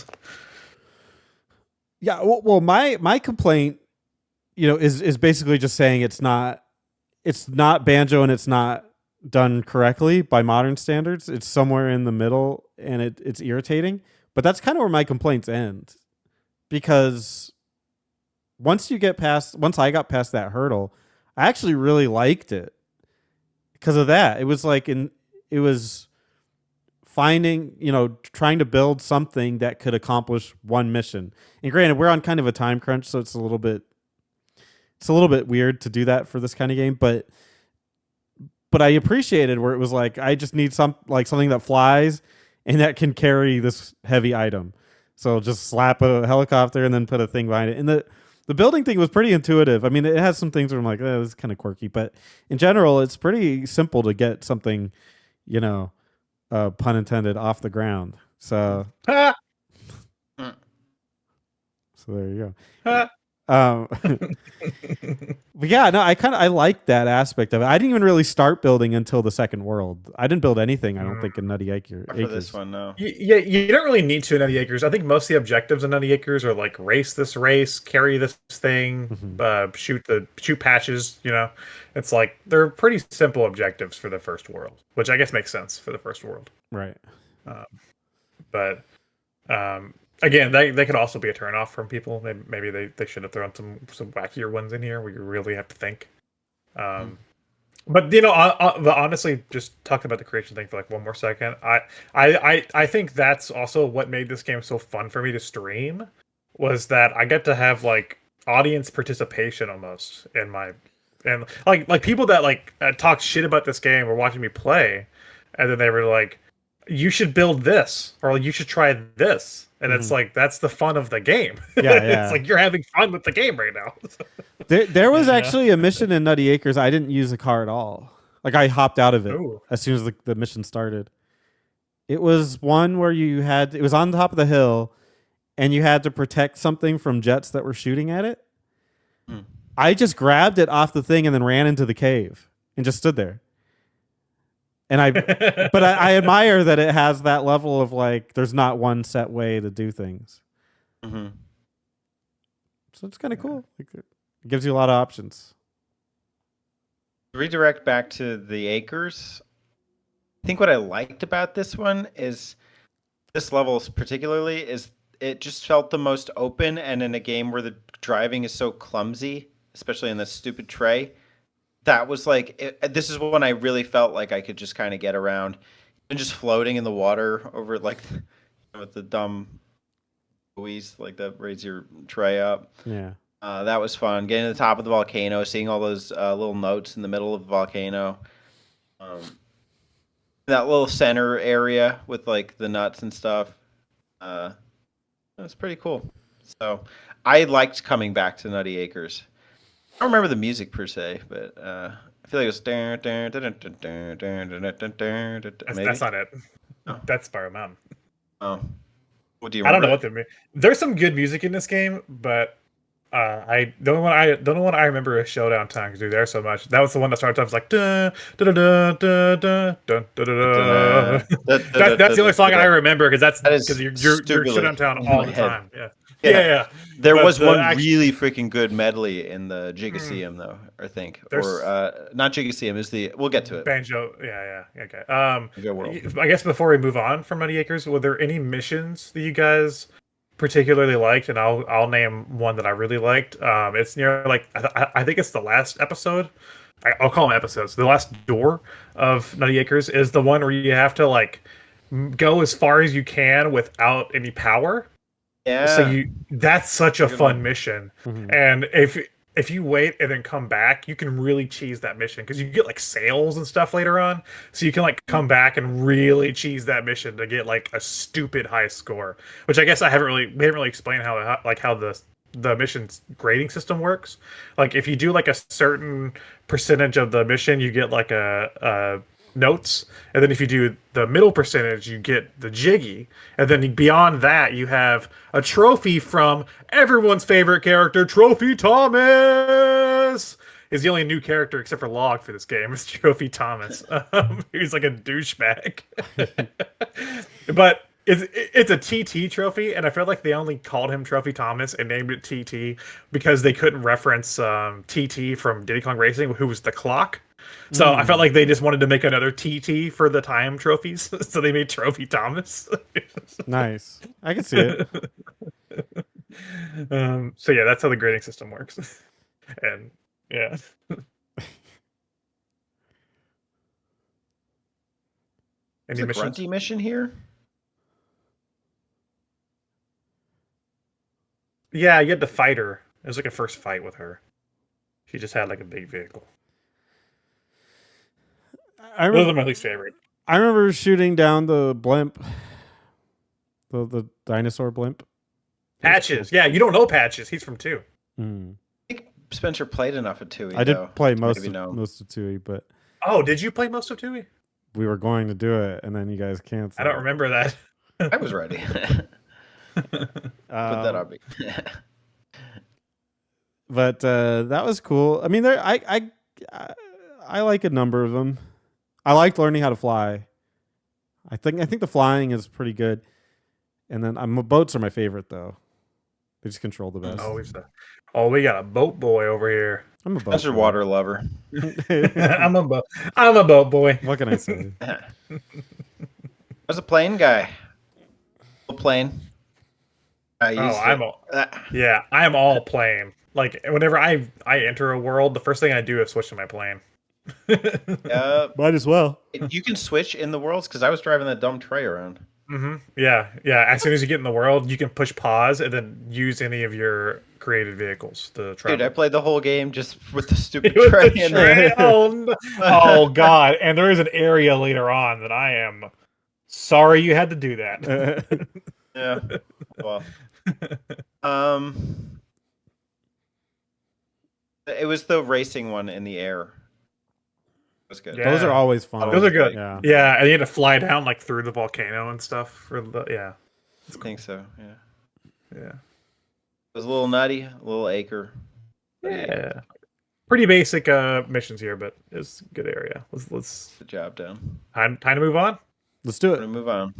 Yeah. Well, my complaint, is basically just saying it's not Banjo and it's not done correctly by modern standards. It's somewhere in the middle and it's irritating. But that's kind of where my complaints end, because once I got past that hurdle, I actually really liked it because of that. It was like it was finding, trying to build something that could accomplish one mission. And granted, we're on kind of a time crunch, so it's a little bit weird to do that for this kind of game, but I appreciated where it was like, I just need something that flies and that can carry this heavy item. So just slap a helicopter and then put a thing behind it. And the building thing was pretty intuitive. I mean, it has some things where I'm like, oh, this is kind of quirky, but in general, it's pretty simple to get something, pun intended, off the ground. So, so there you go. But yeah, no, I like that aspect of it. I didn't even really start building until the second world. I didn't build anything, I don't think, in Nutty Acres. For this one, no. Yeah, you don't really need to in Nutty Acres. I think most of the objectives in Nutty Acres are like race this race, carry this thing, shoot patches. It's like they're pretty simple objectives for the first world, which I guess makes sense for the first world, right? But again, they could also be a turnoff from people. Maybe they should have thrown some wackier ones in here where you really have to think. But but honestly, just talking about the creation thing for like one more second, I think that's also what made this game so fun for me to stream, was that I get to have like audience participation almost in my, and like people that like talk shit about this game were watching me play, and then they were like, "You should build this," or "You should try this," and it's like that's the fun of the game. Yeah. It's like you're having fun with the game right now. There was actually a mission in Nutty Acres. I didn't use a car at all. Like I hopped out of it Ooh. as soon as the mission started. It was one where it was on top of the hill, and you had to protect something from jets that were shooting at it. I just grabbed it off the thing and then ran into the cave and just stood there. And I admire that it has that level of like, there's not one set way to do things. Mm-hmm. So it's kind of cool. It gives you a lot of options. Redirect back to the acres. I think what I liked about this one is this level particularly is it just felt the most open, and in a game where the driving is so clumsy, especially in this stupid tray, that was like this is when I really felt like I could just kind of get around, and just floating in the water over like with the dumb buoys like that raise your tray up. Yeah. That was fun. Getting to the top of the volcano, seeing all those little notes in the middle of the volcano. That little center area with like the nuts and stuff. That's pretty cool. So I liked coming back to Nutty Acres. I don't remember the music per se, but I feel like it was. That's not it. Oh. That's Spiral Mountain. Oh, what do you? I don't know remember? what there's some good music in this game, but the only one I remember is Showdown Time, because there's so much. That was the one that started off like da da da da da da da da. That's the only song I remember, because you're Showdown Town all the time. Yeah. There But was one actually, really freaking good medley in the Gigaseum, though, I think. Or not Gigaseum, is the. We'll get to it. Banjo. Yeah. Okay. Banjo World. I guess before we move on from Muddy Acres, were there any missions that you guys particularly liked? And I'll name one that I really liked. It's near like I think it's the last episode. I'll call them episodes. The last door of Nutty Acres is the one where you have to like go as far as you can without any power. Yeah. So that's such a fun one. mission. Mm-hmm. And if you wait and then come back, you can really cheese that mission, because you get like sails and stuff later on. So you can like come back and really cheese that mission to get like a stupid high score. Which I guess we haven't really explained how the mission's grading system works. Like if you do like a certain percentage of the mission, you get like a notes, and then if you do the middle percentage, you get the jiggy, and then beyond that you have a trophy from everyone's favorite character, Trophy Thomas. Is the only new character except for Log for this game is Trophy Thomas. He's like a douchebag. But it's a TT trophy, and I feel like they only called him Trophy Thomas and named it TT because they couldn't reference TT from Diddy Kong Racing, who was the clock. So I felt like they just wanted to make another TT for the time trophies, so they made Trophy Thomas. Nice. I can see it. So yeah, that's how the grading system works. And yeah. Is Any a missions? grunty mission here? Yeah, you had to fight her. It was like a first fight with her. She just had like a big vehicle. Those are my least favorite. I remember shooting down the blimp, the dinosaur blimp. Patches. Yeah, you don't know Patches. He's from 2. Mm. I think Spencer played enough of Tui. I did though, play to most maybe know. of Tui, but Oh, did you play most of Tui? we were going to do it, and then you guys canceled. I don't remember that. I was ready. Put that on me. But that was cool. I mean, I like a number of them. I liked learning how to fly. I think the flying is pretty good. And then boats are my favorite though. They just control the best. We got a boat boy over here. I'm a boat Spencer boy. water lover. I'm a boat boy. What can I say? I was a plane guy. Plane. I am all plane. like whenever I enter a world, the first thing I do is switch to my plane. Might as well. You can switch in the worlds because I was driving that dumb tray around. Yeah. As soon as you get in the world, you can push pause and then use any of your created vehicles to travel. Dude, I played the whole game just with the stupid With tray. the tray. Oh god! And there is an area later on that I am sorry you had to do that. Yeah. Well. It was the racing one in the air. It was good. Yeah. Those are always fun. Those are good. Yeah. Yeah, and you had to fly down like through the volcano and stuff for the I think so. Yeah. Yeah. It was a little nutty, a little acre. Yeah. Pretty basic missions here, but it's a good area. Let's Good job, Dan. time to move on. Let's do I'm it. gonna move on.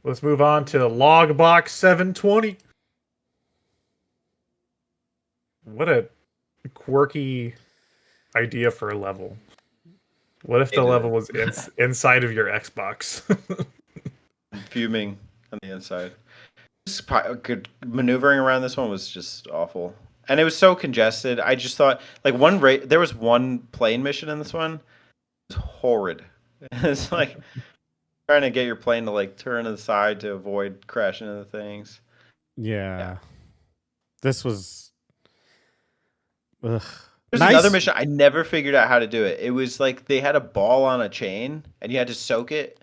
Let's move on to Logbox 720. What a quirky idea for a level. What if the level was inside of your Xbox? Fuming on the inside. Good maneuvering around this one was just awful, and it was so congested. I just thought like there was one plane mission in this one. It was horrid. It's like trying to get your plane to like turn to the side to avoid crashing into things. Yeah. This was. Ugh. There's another mission I never figured out how to do it. It was like they had a ball on a chain and you had to soak it.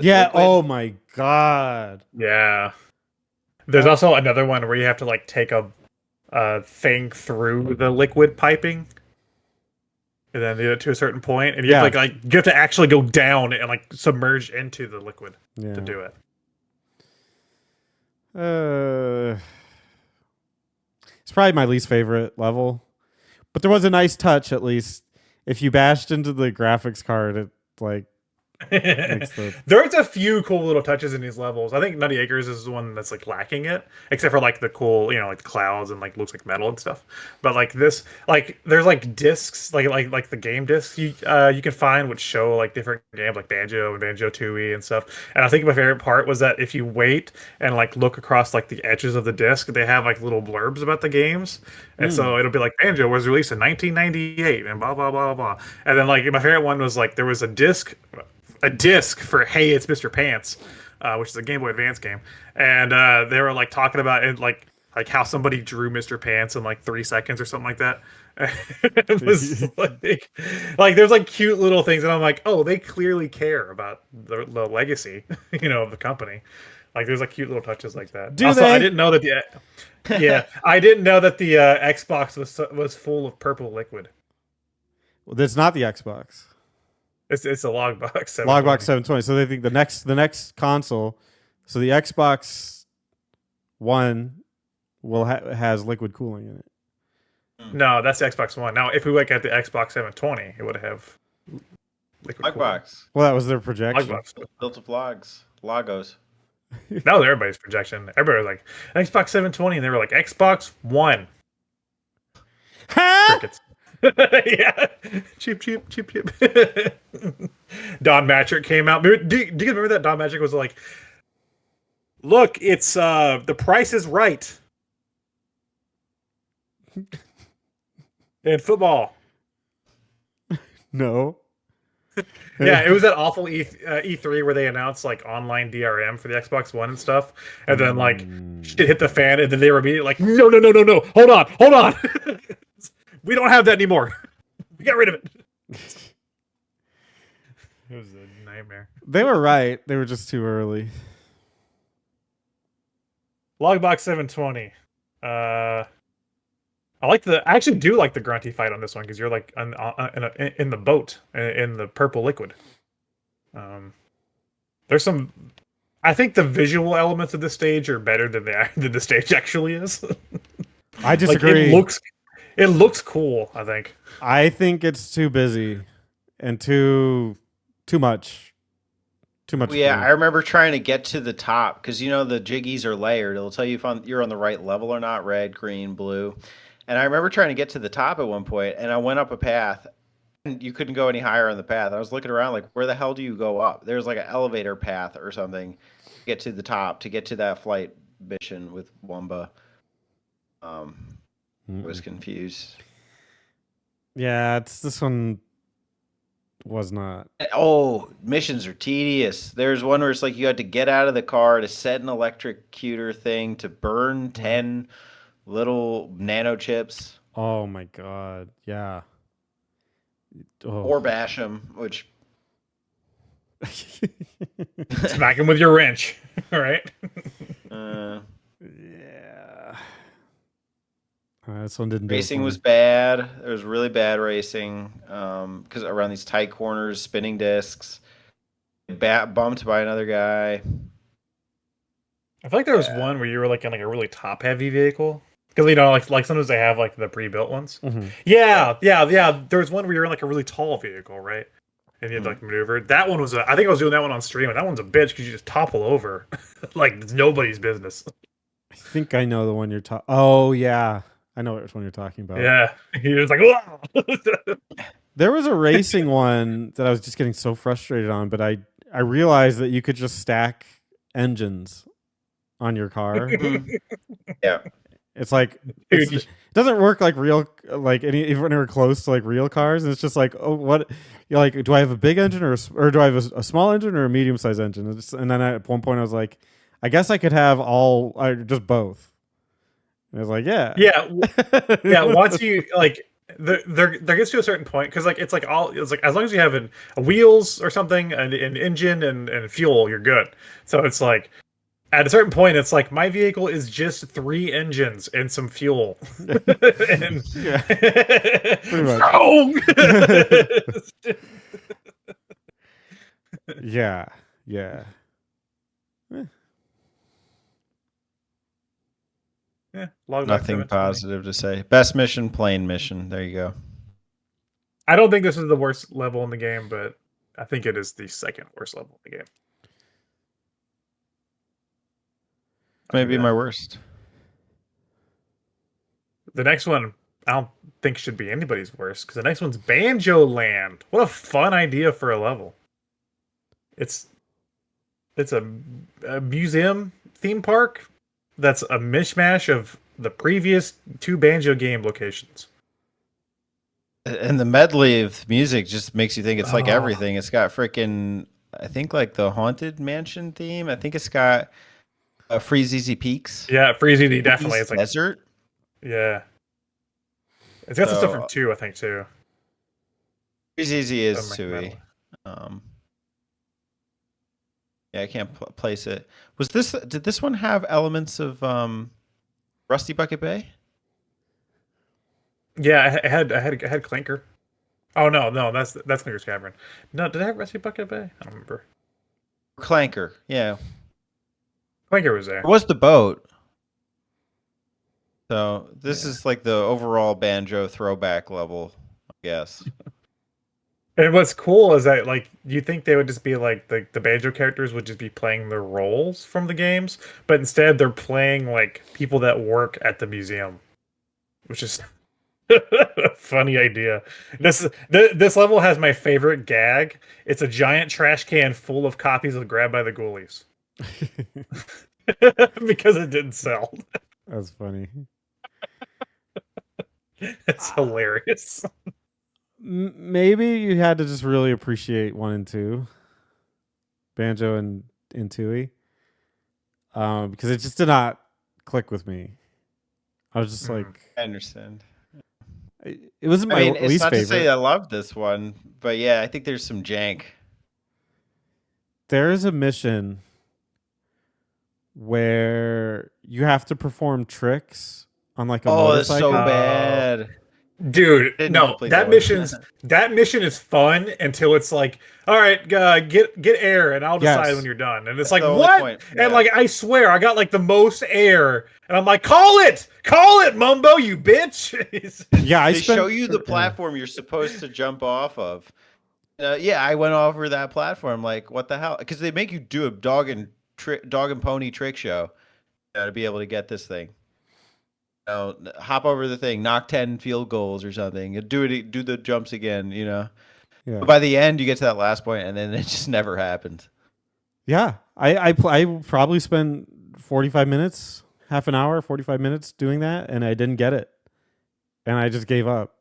Yeah. Liquid. Oh my god. Yeah. There's also another one where you have to like take a thing through the liquid piping, and then do it to a certain point, and you have to you have to actually go down and like submerge into the liquid to do it. It's probably my least favorite level, but there was a nice touch at least. If you bashed into the graphics card, it like There's a few cool little touches in these levels. I think Nutty Acres is the one that's like lacking it, except for like the cool, like the clouds and like looks like metal and stuff. But like this, like there's like discs, like the game discs you can find which show like different games like Banjo and Banjo Tooie and stuff. And I think my favorite part was that if you wait and like look across like the edges of the disc, they have like little blurbs about the games, and so it'll be like Banjo was released in 1998 and blah blah blah blah. And then like my favorite one was like there was a disc for Hey It's Mr. Pants, which is a Game Boy Advance game, and they were like talking about it like how somebody drew Mr. Pants in like 3 seconds or something like that. It was like there's like cute little things, and I'm like, oh, they clearly care about the legacy, of the company. Like there's like cute little touches like that. I didn't know that I didn't know that the Xbox was full of purple liquid. Well, that's not the Xbox. It's a Logbox 720. Logbox 720. So they think the next console, so the Xbox One will has liquid cooling in it. No, that's the Xbox One. Now, if we look at the Xbox 720, it would have liquid cooling. Logbox. Well, that was their projection. Built of Lagos. That was everybody's projection. Everybody was like Xbox 720, and they were like Xbox One. Crickets. Yeah, cheap. Don Matrick came out. Do you remember that Don Matrick was like, "Look, it's the price is right." In football. No. Yeah, it was that awful E3 where they announced like online DRM for the Xbox One and stuff, and then like shit hit the fan, and then they were immediately like, no, hold on, we don't have that anymore. We got rid of it. It was a nightmare. They were right. They were just too early. Logbox 720. I actually do like the grunty fight on this one because you're like in the boat in the purple liquid. There's some. I think the visual elements of the stage are better than the stage actually is. I disagree. Like, it looks cool. I think it's too busy and too much. Too much. Well, yeah, I remember trying to get to the top because the jiggies are layered. It'll tell you if you're on the right level or not: red, green, blue. And I remember trying to get to the top at one point, and I went up a path, and you couldn't go any higher on the path. I was looking around like, where the hell do you go up? There's like an elevator path or something to get to the top, to get to that flight mission with Wumba. was confused. Yeah, this one was not. Oh, missions are tedious. There's one where it's like you had to get out of the car to set an electrocutor thing to burn 10 little nano chips. Oh my god. Yeah. Or bash them, which Smack him with your wrench. All right. Yeah. This one didn't do it racing for was me. bad. There was really bad racing because around these tight corners, spinning discs, bumped by another guy. I feel like there was one where you were like in like a really top heavy vehicle. Because like sometimes they have like the pre-built ones. Mhm. Yeah. There was one where you're in like a really tall vehicle, right? And you had to like maneuver. That one was I think I was doing that one on stream, and that one's a bitch because you just topple over, like it's nobody's business. I think I know the one you're talking. Oh yeah, I know which one you're talking about. Yeah, you're just like, "Whoa!" There was a racing one that I was just getting so frustrated on, but I realized that you could just stack engines on your car. Yeah. It's like Dude, it doesn't work like real, like anywhere close to like real cars. And it's just like, oh, what? You're like, do I have a big engine or do I have a small engine or a medium sized engine? And then at one point I was like, I guess I could have just both. And I was like, yeah. Once you like, there gets to a certain point because like it's like as long as you have a wheels or something, an engine and fuel, you're good. So it's like. At a certain point, it's like my vehicle is just 3 engines and some fuel. And Yeah. Pretty much. Yeah. Yeah, Nothing positive to say. Best mission, plane mission. There you go. I don't think this is the worst level in the game, but I think it is the second worst level in the game. Maybe my worst. The next one, I don't think should be anybody's worst because the next one's Banjo Land. What a fun idea for a level! It's a museum theme park that's a mishmash of the previous 2 Banjo game locations. And the medley of music just makes you think it's like everything. It's got freaking, I think like the Haunted Mansion theme. I think it's got Freeze Easy Peaks. Yeah, Freeze Easy definitely. It's like desert. Yeah, it's got some stuff from 2, I think too. Freeze Easy is Tui. Yeah, I can't place it. Did this one have elements of Rusty Bucket Bay? Yeah, I had Clinker. Oh no, that's Clinker's Cavern. No, did I have Rusty Bucket Bay? I don't remember. Clanker, yeah. Clinker was there. It was the boat. So this is like the overall Banjo throwback level, I guess. And what's cool is that like you think they would just be like the Banjo characters would just be playing their roles from the games, but instead they're playing like people that work at the museum, which is a funny idea. This level has my favorite gag. It's a giant trash can full of copies of Grab by the Ghoulies. Because it didn't sell. That's funny. It's hilarious. Maybe you had to just really appreciate 1 and 2, Banjo and Tooie, because it just did not click with me. I was just like, I understand. It wasn't my it's least not favorite. to say I love this one, but yeah, I think there's some jank. There is a mission where you have to perform tricks on like a motorcycle. Oh, that's so bad. Dude, no, that mission is fun until it's like, all right, get air, and I'll decide when you're done. And it's like, what? Yeah. And like, I swear, I got like the most air, and I'm like, call it, Mumbo, you bitch. Yeah, they show you the platform you're supposed to jump off of. Yeah, I went over that platform. Like, what the hell? Because they make you do a dog and pony trick show to be able to get this thing. Hop over the thing, knock 10 field goals or something. Do the jumps again, Yeah. But by the end, you get to that last point, and then it just never happens. Yeah, I probably spent 45 minutes, half an hour, 45 minutes doing that, and I didn't get it. and I just gave up.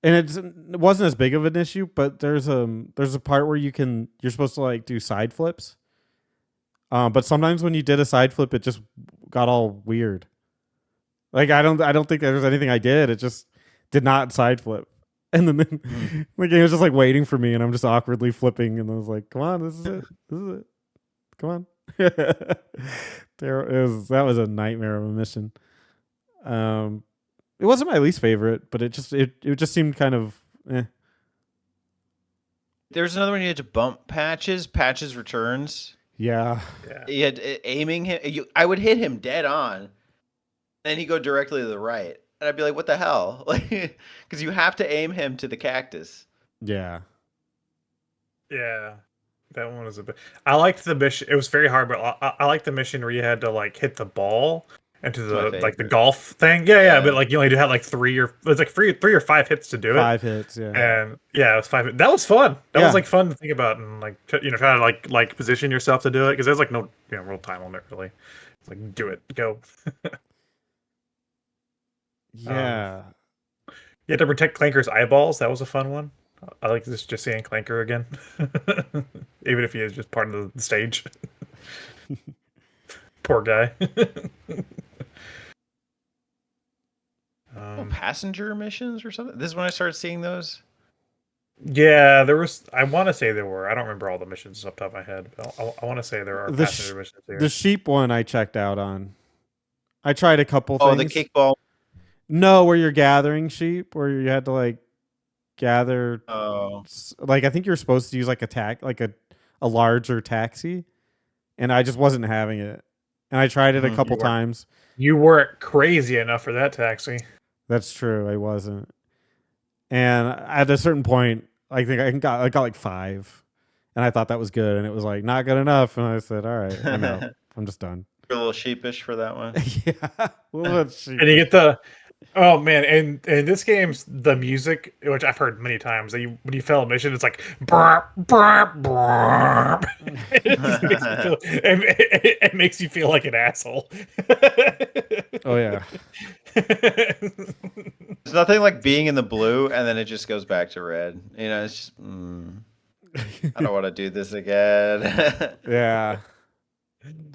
And it wasn't as big of an issue, but there's a part where you're supposed to like do side flips. But sometimes when you did a side flip, it just got all weird. Like I don't think there was anything I did. It just did not side flip. And then the game was just like waiting for me, and I'm just awkwardly flipping, and I was like, "Come on, this is it. This is it. Come on." That was a nightmare of a mission. It wasn't my least favorite, but it just seemed kind of eh. There's another one you had to bump patches returns. Yeah. You had aiming him. I would hit him dead on, and he'd go directly to the right, and I'd be like, "What the hell?" Like, because you have to aim him to the cactus. Yeah. Yeah. That one was a bit. I liked the mission. It was very hard, but I liked the mission where you had to like hit the ball into the golf thing. Yeah, but like you only had like three or 5 hits to do it. 5 hits, yeah. And yeah, it was 5 hits. That was fun. That was like fun to think about and like try to like position yourself to do it because there's like no real time on it really. It's like do it, go. Yeah. You had to protect Clanker's eyeballs. That was a fun one. I like just seeing Clanker again, even if he is just part of the stage. Poor guy. Passenger missions or something. This is when I started seeing those. Yeah, there was. I want to say there were. I don't remember all the missions off the top of my head. But I want to say there are passenger missions here. The sheep one I checked out on. I tried a couple things. Oh, the kickball. No, where you're gathering sheep, where you had to like gather. Oh, like I think you're supposed to use like a larger taxi, and I just wasn't having it. And I tried it a couple times. You weren't crazy enough for that taxi. That's true. I wasn't. And at a certain point, I think I got like 5, and I thought that was good, and it was like not good enough, and I said, "All right, I'm out. I'm just done." You're a little sheepish for that one. Yeah, a little bit sheepish. And you get the. Oh man, and in this game's the music, which I've heard many times, that when you fail a mission, it's like burp, burp, burp. It makes you feel like an asshole. Oh yeah. There's nothing like being in the blue and then it just goes back to red. You know, it's just I don't want to do this again. Yeah.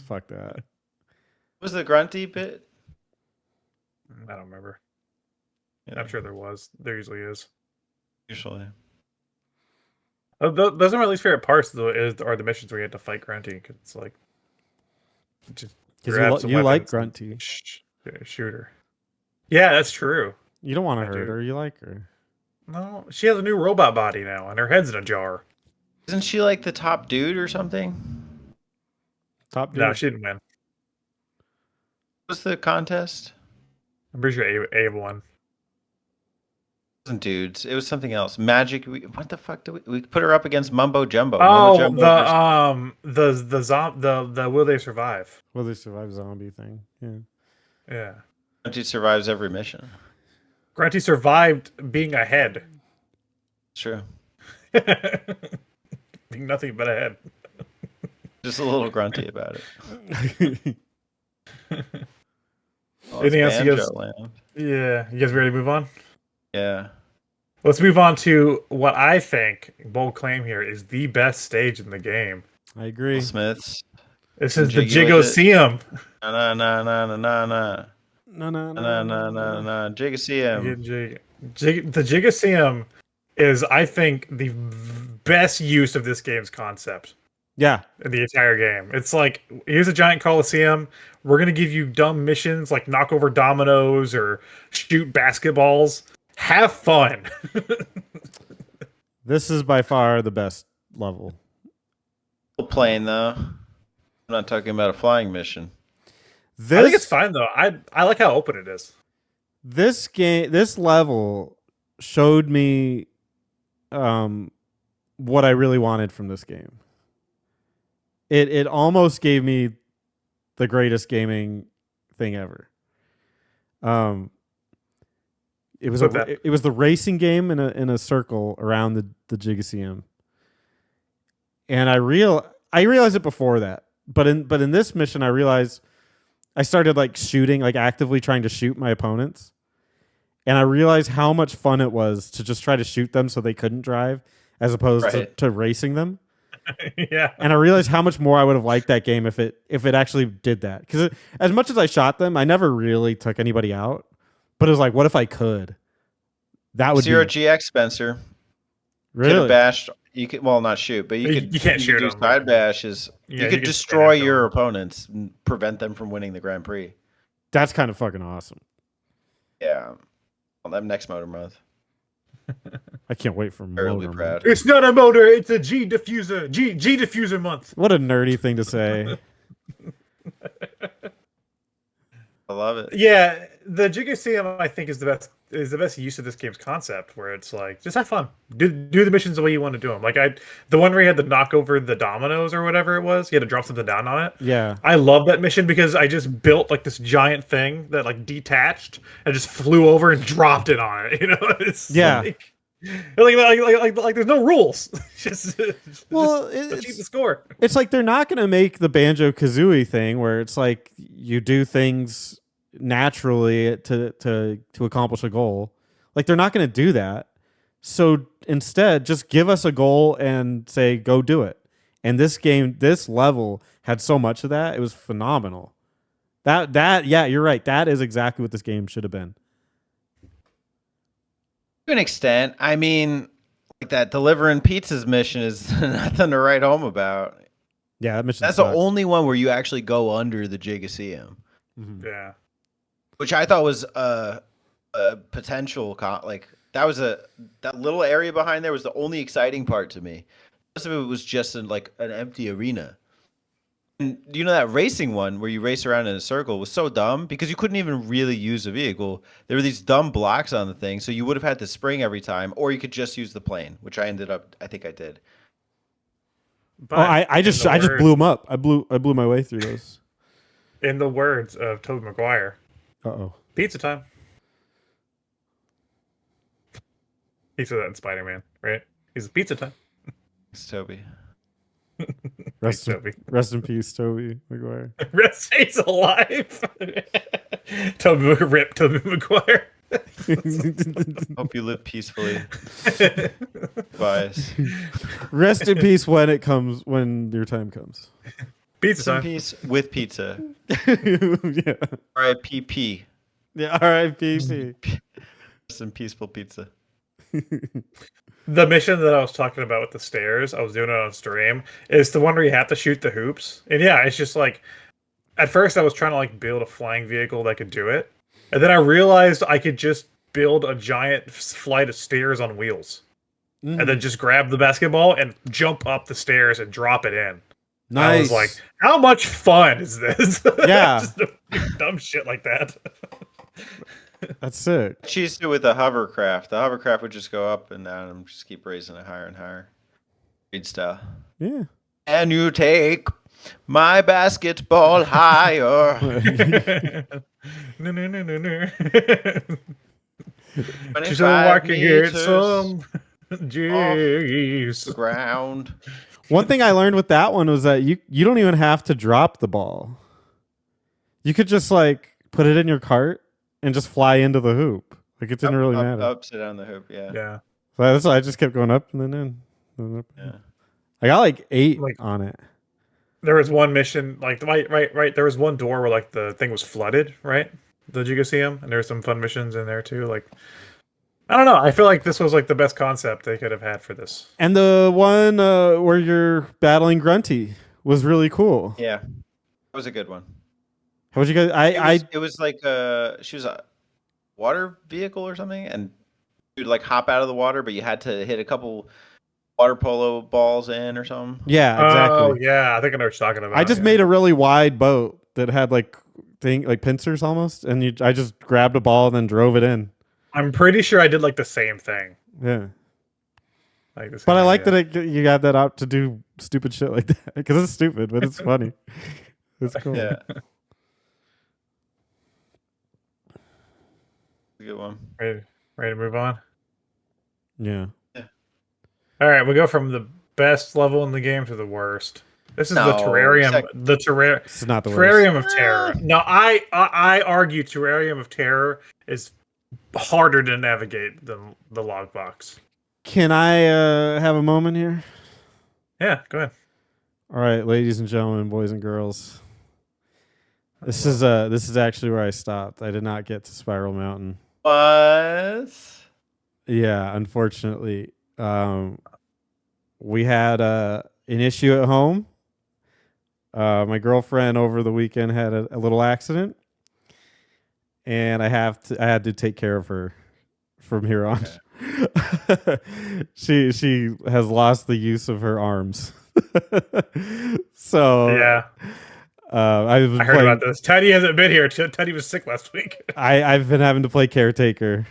Fuck that. Was the grunty bit? I don't remember. Yeah. I'm sure there was. There usually is. Usually. Those are my least favorite parts, though, are the missions where you have to fight Grunty. Cause it's like, just because you like Grunty. Shooter. Yeah, that's true. You don't want to hurt her. You like her. No, she has a new robot body now, and her head's in a jar. Isn't she like the top dude or something? Top dude? No, she didn't win. What was the contest? I'm pretty sure Abe won. It wasn't dudes. It was something else. Magic. What the fuck do we put her up against Mumbo Jumbo? Oh, Mumbo Jumbo the Will They Survive? Will They Survive zombie thing? Yeah. Yeah. Grunty survives every mission. Grunty survived being ahead. True. Being nothing but ahead. Just a little grunty about it. Anything else you guys? Land. Yeah. You guys ready to move on? Yeah. Let's move on to what I think, bold claim here, is the best stage in the game. I agree. Smiths. This is the Jigoseum. No. Jigoseum. The Jigoseum is, I think, the best use of this game's concept. Yeah. In the entire game. It's like, here's a giant coliseum. We're going to give you dumb missions like knock over dominoes or shoot basketballs. Have fun. This is by far the best level. Plane, though. I'm not talking about a flying mission. I think it's fine, though. I like how open it is. This level showed me what I really wanted from this game. It almost gave me the greatest gaming thing ever. It was the racing game in a circle around the Jigoseum. And I realized it before that. But in this mission I realized I started like shooting, like actively trying to shoot my opponents. and I realized how much fun it was to just try to shoot them so they couldn't drive, as opposed to racing them. Yeah. And I realized how much more I would have liked that game if it actually did that. Because as much as I shot them, I never really took anybody out. But it was like, what if I could? That would Zero be GX, Spencer. really Could have bashed. You could not shoot, but you can't shoot do them. side bashes. Yeah, you could can destroy stand your them. opponents and prevent them from winning the Grand Prix. That's kind of fucking awesome. Yeah, on that next motor month. I can't wait for Fairly motor proud. month. It's not a motor, it's a G diffuser. G diffuser month. What a nerdy thing to say. I love it. Yeah, the Jigsaw I think is the best use of this game's concept, where it's like just have fun, do the missions the way you want to do them. Like the one where you had to knock over the dominoes or whatever it was, you had to drop something down on it. Yeah. I love that mission because I just built like this giant thing that like detached and just flew over and dropped it on it. You know, it's like there's no rules. just achieve the score. It's like they're not going to make the Banjo Kazooie thing where it's like you do things naturally to accomplish a goal. Like they're not going to do that. So instead, just give us a goal and say go do it. And this level had so much of that. It was phenomenal. That yeah, you're right. That is exactly what this game should have been. To an extent, I mean, like that delivering pizzas mission is nothing to write home about. Yeah, that mission That's sucked. the only one where you actually go under the Jigsaw. Mhm. Yeah. Which I thought was a potential that little area behind there was the only exciting part to me. The rest of it was just an empty arena. And you know that racing one where you race around in a circle was so dumb because you couldn't even really use a vehicle. There were these dumb blocks on the thing, so you would have had to spring every time, or you could just use the plane, which I think I did. But I just blew them up. I blew my way through those. in the words of Tobey Maguire, Uh-oh. pizza time. He said that in Spider-Man, right? He's pizza time. It's Toby. Rest Toby. in peace, Tobey Maguire. Rest, he's alive. Toby Maguire. Hope you live peacefully. Bias. Rest in peace when your time comes. Pizza Some time. peace with pizza. Yeah. R.I.P.P. Yeah, R.I.P.P. Some peaceful pizza. The mission that I was talking about with the stairs, I was doing it on stream, is the one where you have to shoot the hoops. And yeah, it's just like, at first I was trying to like build a flying vehicle that could do it. And then I realized I could just build a giant flight of stairs on wheels. Mm. And then just grab the basketball and jump up the stairs and drop it in. Nice. I was like, how much fun is this? Yeah. Just to do dumb shit like that. That's sick. She used to do with the hovercraft. The hovercraft would just go up and down and just keep raising it higher and higher. Read style. Yeah. And you take my basketball higher. No. 25 So I can get meters some off G's. the ground. One thing I learned with that one was that you don't even have to drop the ball. You could just like put it in your cart and just fly into the hoop. Like it didn't really matter. Upside down the hoop, yeah. Yeah. So that's why I just kept going up and then in. And up. Yeah. I got like 8 Like- on it. There was one mission, like right. There was one door where like the thing was flooded, right? Did you go see him? And there were some fun missions in there too. Like, I don't know. I feel like this was like the best concept they could have had for this. And the one where you're battling Grunty was really cool. Yeah. That was a good one. How would you guys? It was like she was a water vehicle or something, and you'd like hop out of the water, but you had to hit a couple water polo balls in or something. Yeah, exactly. Oh yeah, I think I know what you're talking about. I just yeah. made a really wide boat that had like pincers almost, and I just grabbed a ball and then drove it in. I'm pretty sure I did like the same thing. Yeah. Like the same But I like idea. that you got that out to do stupid shit like that because it's stupid, but it's funny. It's cool. Yeah. A good one. Ready to move on? Yeah. All right, we go from the best level in the game to the worst. This is the No, Terrarium. The Terrarium. This is not the worst. Terrarium of Terror. No, I argue Terrarium of Terror is harder to navigate than the logbox. Can I have a moment here? Yeah, go ahead. All right, ladies and gentlemen, boys and girls. This is actually where I stopped. I did not get to Spiral Mountain. What? Yeah, unfortunately. We had an issue at home. My girlfriend over the weekend had a little accident, and I had to take care of her from here on. Okay. She has lost the use of her arms. So yeah, I heard about this. Teddy hasn't been here. Teddy was sick last week. I've been having to play caretaker.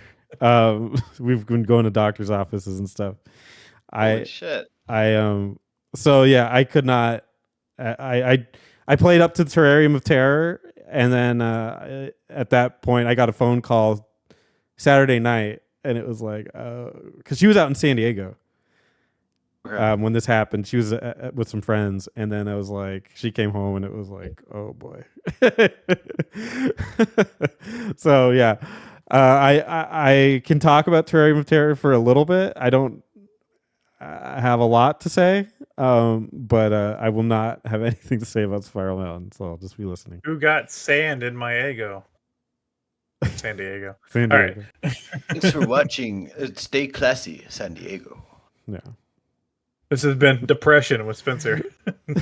We've been going to doctor's offices and stuff. Holy shit. So yeah, I could not. I played up to the Terrarium of Terror, and then at that point, I got a phone call Saturday night, and it was like, because she was out in San Diego when this happened. She was with some friends, and then I was like, she came home, and it was like, oh boy. So yeah, I can talk about Terrarium of Terror for a little bit. I don't have a lot to say, but I will not have anything to say about Spiral Mountain, so I'll just be listening. Who got sand in my ego? San Diego. San Diego. All right. Thanks for watching. Stay classy, San Diego. Yeah. This has been Depression with Spencer.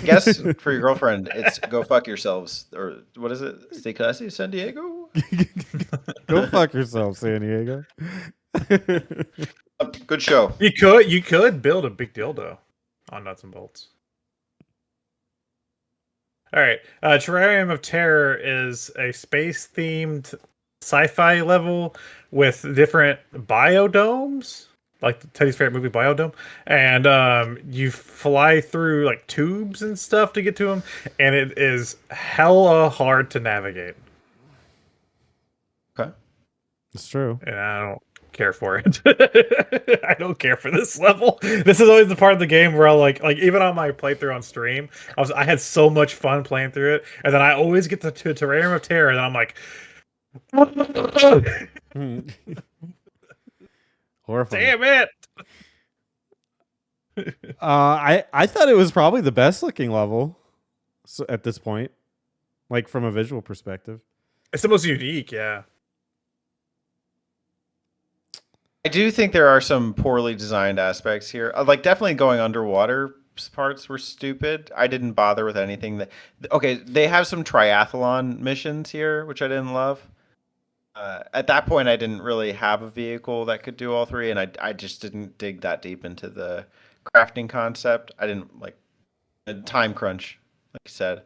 Guess for your girlfriend, it's go fuck yourselves, or what is it? Stay classy, San Diego. Go fuck yourself, San Diego. Good show. You could build a big dildo on Nuts and Bolts. All right, Terrarium of Terror is a space-themed sci-fi level with different biodomes, like Teddy's favorite movie, Biodome, and you fly through like tubes and stuff to get to them, and it is hella hard to navigate. Okay, it's true, and I don't care for it. I don't care for this level. This is always the part of the game where I like even on my playthrough on stream, I had so much fun playing through it, and then I always get to Terrarium of Terror, and I'm like, horrifying. Damn it! I thought it was probably the best looking level at this point, like from a visual perspective. It's the most unique, yeah. I do think there are some poorly designed aspects here. Like definitely going underwater parts were stupid. I didn't bother with anything that. Okay, they have some triathlon missions here, which I didn't love. At that point, I didn't really have a vehicle that could do all three, and I just didn't dig that deep into the crafting concept. I didn't like a time crunch, like you said,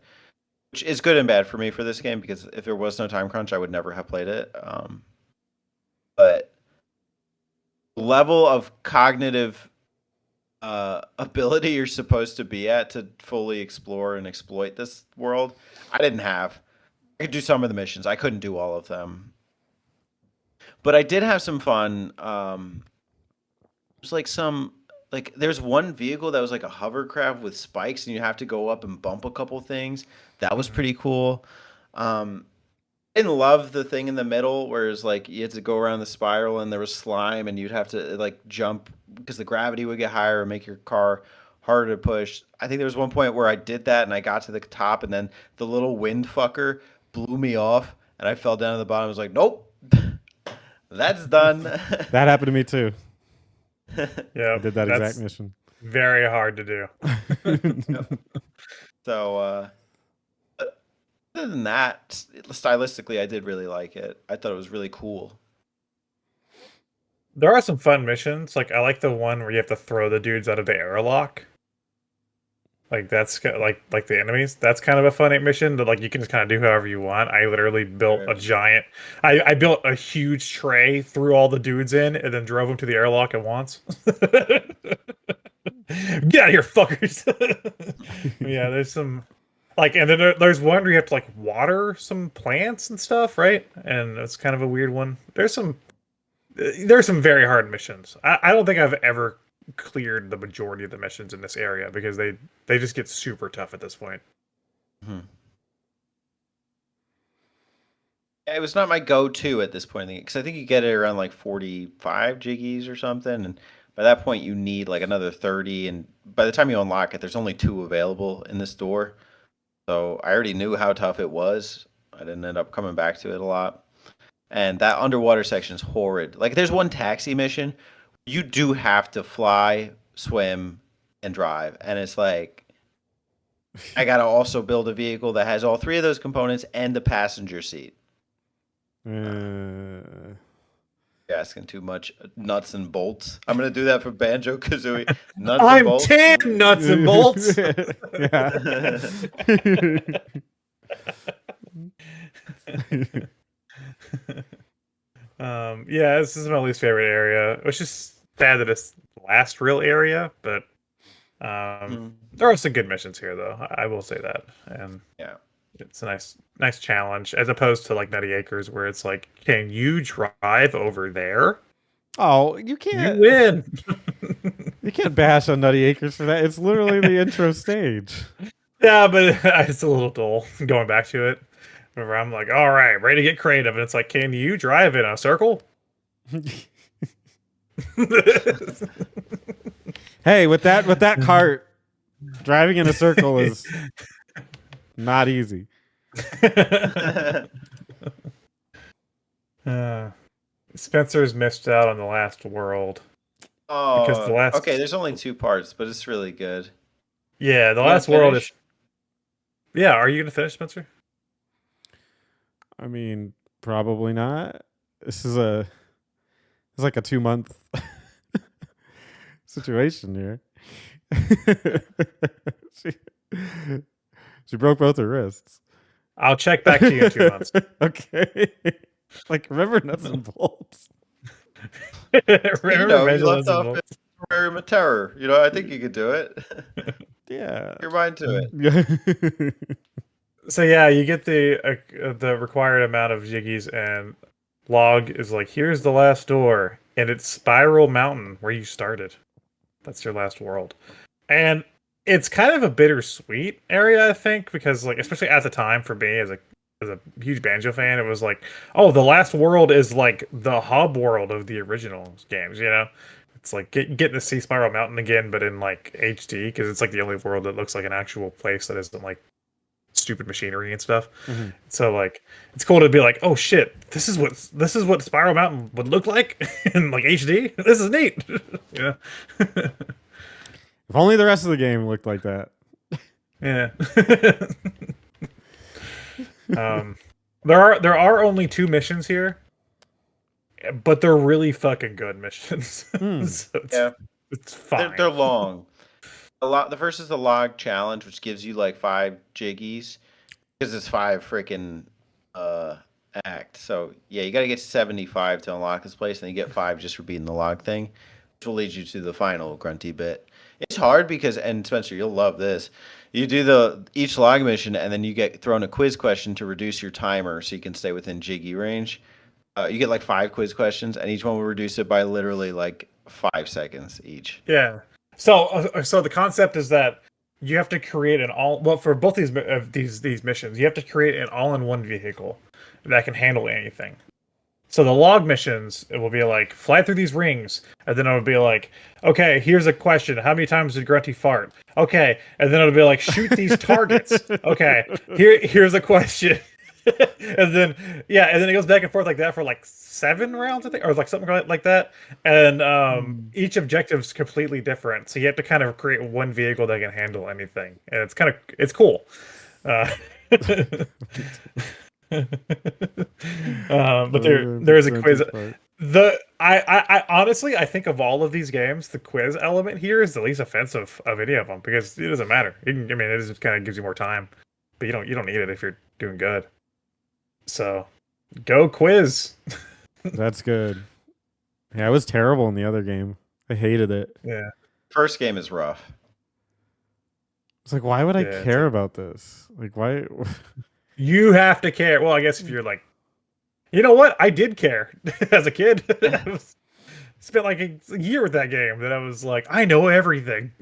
which is good and bad for me for this game because if there was no time crunch, I would never have played it. But level of cognitive ability you're supposed to be at to fully explore and exploit this world, I didn't have. I could do some of the missions. I couldn't do all of them. But I did have some fun. There's there's one vehicle that was like a hovercraft with spikes, and you have to go up and bump a couple things. That was pretty cool. I didn't love the thing in the middle where it's like you had to go around the spiral and there was slime and you'd have to like jump because the gravity would get higher and make your car harder to push. I think there was one point where I did that and I got to the top and then the little wind fucker blew me off and I fell down to the bottom. I was like, nope. That's done. That happened to me too. Yeah, I did that exact mission. Very hard to do. Yep. So, other than that, stylistically, I did really like it. I thought it was really cool. There are some fun missions. Like I like the one where you have to throw the dudes out of the airlock. Like that's like the enemies. That's kind of a fun mission that like you can just kind of do however you want. I literally built a giant. I built a huge tray, threw all the dudes in, and then drove them to the airlock at once. Get out of here, fuckers! Yeah, there's some like, and then there's one where you have to like water some plants and stuff, right? And it's kind of a weird one. There's some very hard missions. I don't think I've ever cleared the majority of the missions in this area because they just get super tough at this point. Mm-hmm. It was not my go-to at this point because I think you get it around like 45 jiggies or something, and by that point you need like another 30. And by the time you unlock it, there's only 2 available in the store. So I already knew how tough it was. I didn't end up coming back to it a lot. And that underwater section is horrid. Like there's one taxi mission, you do have to fly, swim, and drive, and it's like I gotta also build a vehicle that has all 3 of those components and the passenger seat. You're asking too much nuts and bolts. I'm gonna do that for Banjo Kazooie. Nuts and bolts. 10 nuts and bolts. Yeah, this is my least favorite area. Which is sad that it's the last real area, but there are some good missions here, though. I will say that, and yeah, it's a nice challenge as opposed to like Nutty Acres, where it's like, can you drive over there? Oh, you can't. You win. You can't bash on Nutty Acres for that. It's literally the intro stage. Yeah, but it's a little dull going back to it. Whenever I'm like, all right, ready to get creative, and it's like, can you drive in a circle? Hey, with that cart, driving in a circle is not easy. Spencer's missed out on the last world. Oh, because the last... okay. There's only 2 parts, but it's really good. Yeah, the last world is. Yeah, are you gonna finish, Spencer? I mean, probably not. It's like a 2-month situation here. she broke both her wrists. I'll check back to you in 2 months. Okay. Like, remember nuts and bolts. Remember you left off in Terrarium of Terror. I think you could do it. Yeah. Your mind to it. So yeah, you get the required amount of jiggies, and log is like, here's the last door, and it's Spiral Mountain where you started. That's your last world, and it's kind of a bittersweet area, I think, because like especially at the time for me as a huge Banjo fan, it was like, oh, the last world is like the hub world of the original games. It's like getting to see Spiral Mountain again, but in like HD, because it's like the only world that looks like an actual place that isn't like stupid machinery and stuff. Mm-hmm. So like it's cool to be like, oh shit, this is what Spiral Mountain would look like in like HD. This is neat. Yeah. If only the rest of the game looked like that. Yeah. There are only 2 missions here, but they're really fucking good missions. So it's fine. They're long. The first is the log challenge, which gives you like 5 jiggies because it's 5 freaking acts. So yeah, you got to get 75 to unlock this place, and then you get 5 just for beating the log thing, which will lead you to the final grunty bit. It's hard because, and Spencer, you'll love this. You do each log mission, and then you get thrown a quiz question to reduce your timer so you can stay within jiggy range. You get like 5 quiz questions, and each one will reduce it by literally like 5 seconds each. Yeah. So the concept is that you have to create for both these missions, you have to create an all-in-one vehicle that can handle anything. So the log missions, it will be like, fly through these rings, and then it would be like, okay, here's a question: how many times did Grunty fart? Okay, and then it'll be like, shoot these targets. Okay, here's a question. and then it goes back and forth like that for like 7 rounds, I think, or like something like that. And each objective is completely different, so you have to kind of create one vehicle that can handle anything, and it's cool. But there is a quiz. I honestly, I think of all of these games, the quiz element here is the least offensive of any of them, because it doesn't matter. It just kind of gives you more time, but you don't need it if you're doing good. So, go quiz. That's good. Yeah, I was terrible in the other game. I hated it. Yeah. First game is rough. It's like, why would I care about this? Like, why? You have to care. Well, I guess if you're like, you know what? I did care as a kid. I spent like a year with that game that I was like, I know everything.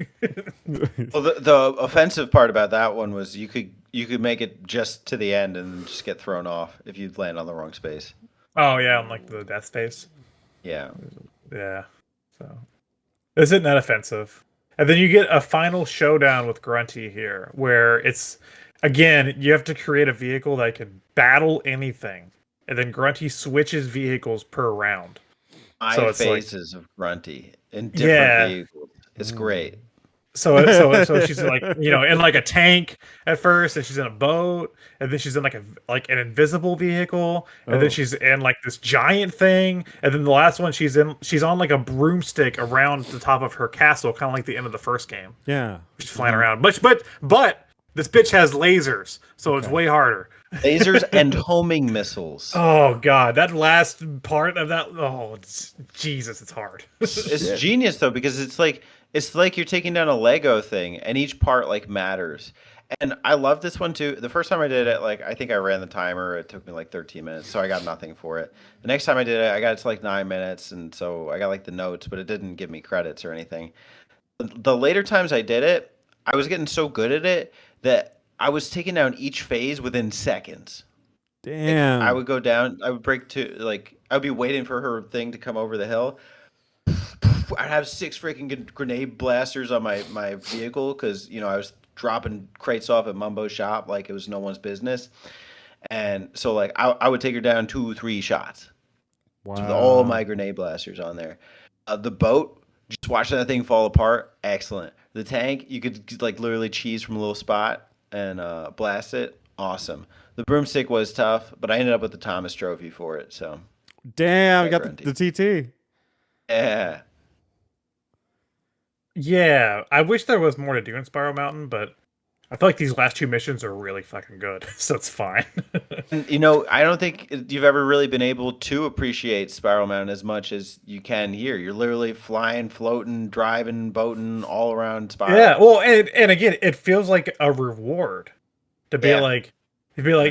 Well, the offensive part about that one was you could you could make it just to the end and just get thrown off if you land on the wrong space. Oh yeah, on like the death space. Yeah. Yeah. So isn't that offensive? And then you get a final showdown with Grunty here, where it's again you have to create a vehicle that can battle anything, and then Grunty switches vehicles per round. So it's phases of Grunty in different vehicles. It's great. So she's like, in like a tank at first, and she's in a boat, and then she's in like an invisible vehicle, and then she's in like this giant thing, and then the last one she's on like a broomstick around the top of her castle, kind of like the end of the first game. Yeah, she's flying around, but this bitch has lasers, so it's way harder. Lasers and homing missiles. Oh god, that last part of that. Oh Jesus, it's hard. It's genius though, because it's like you're taking down a Lego thing, and each part like matters. And I love this one too. The first time I did it, like I think I ran the timer. It took me like 13 minutes, so I got nothing for it. The next time I did it, I got it to like 9 minutes, and so I got like the notes, but it didn't give me credits or anything. The later times I did it, I was getting so good at it that I was taking down each phase within seconds. Damn. Like, I would go down. I would break to like I would be waiting for her thing to come over the hill. I'd have 6 freaking grenade blasters on my vehicle because I was dropping crates off at Mumbo's shop like it was no one's business, and so like I would take her down 2-3 shots. Wow. With all my grenade blasters on there. The boat, just watching that thing fall apart, excellent. The tank, you could like literally cheese from a little spot and blast it, awesome. The broomstick was tough, but I ended up with the Thomas Trophy for it. So, damn, got the TT. Yeah. Yeah, I wish there was more to do in Spiral Mountain, but I feel like these last 2 missions are really fucking good, so it's fine. I don't think you've ever really been able to appreciate Spiral Mountain as much as you can here. You're literally flying, floating, driving, boating all around Spiral. Yeah, well, and again, it feels like a reward to be like,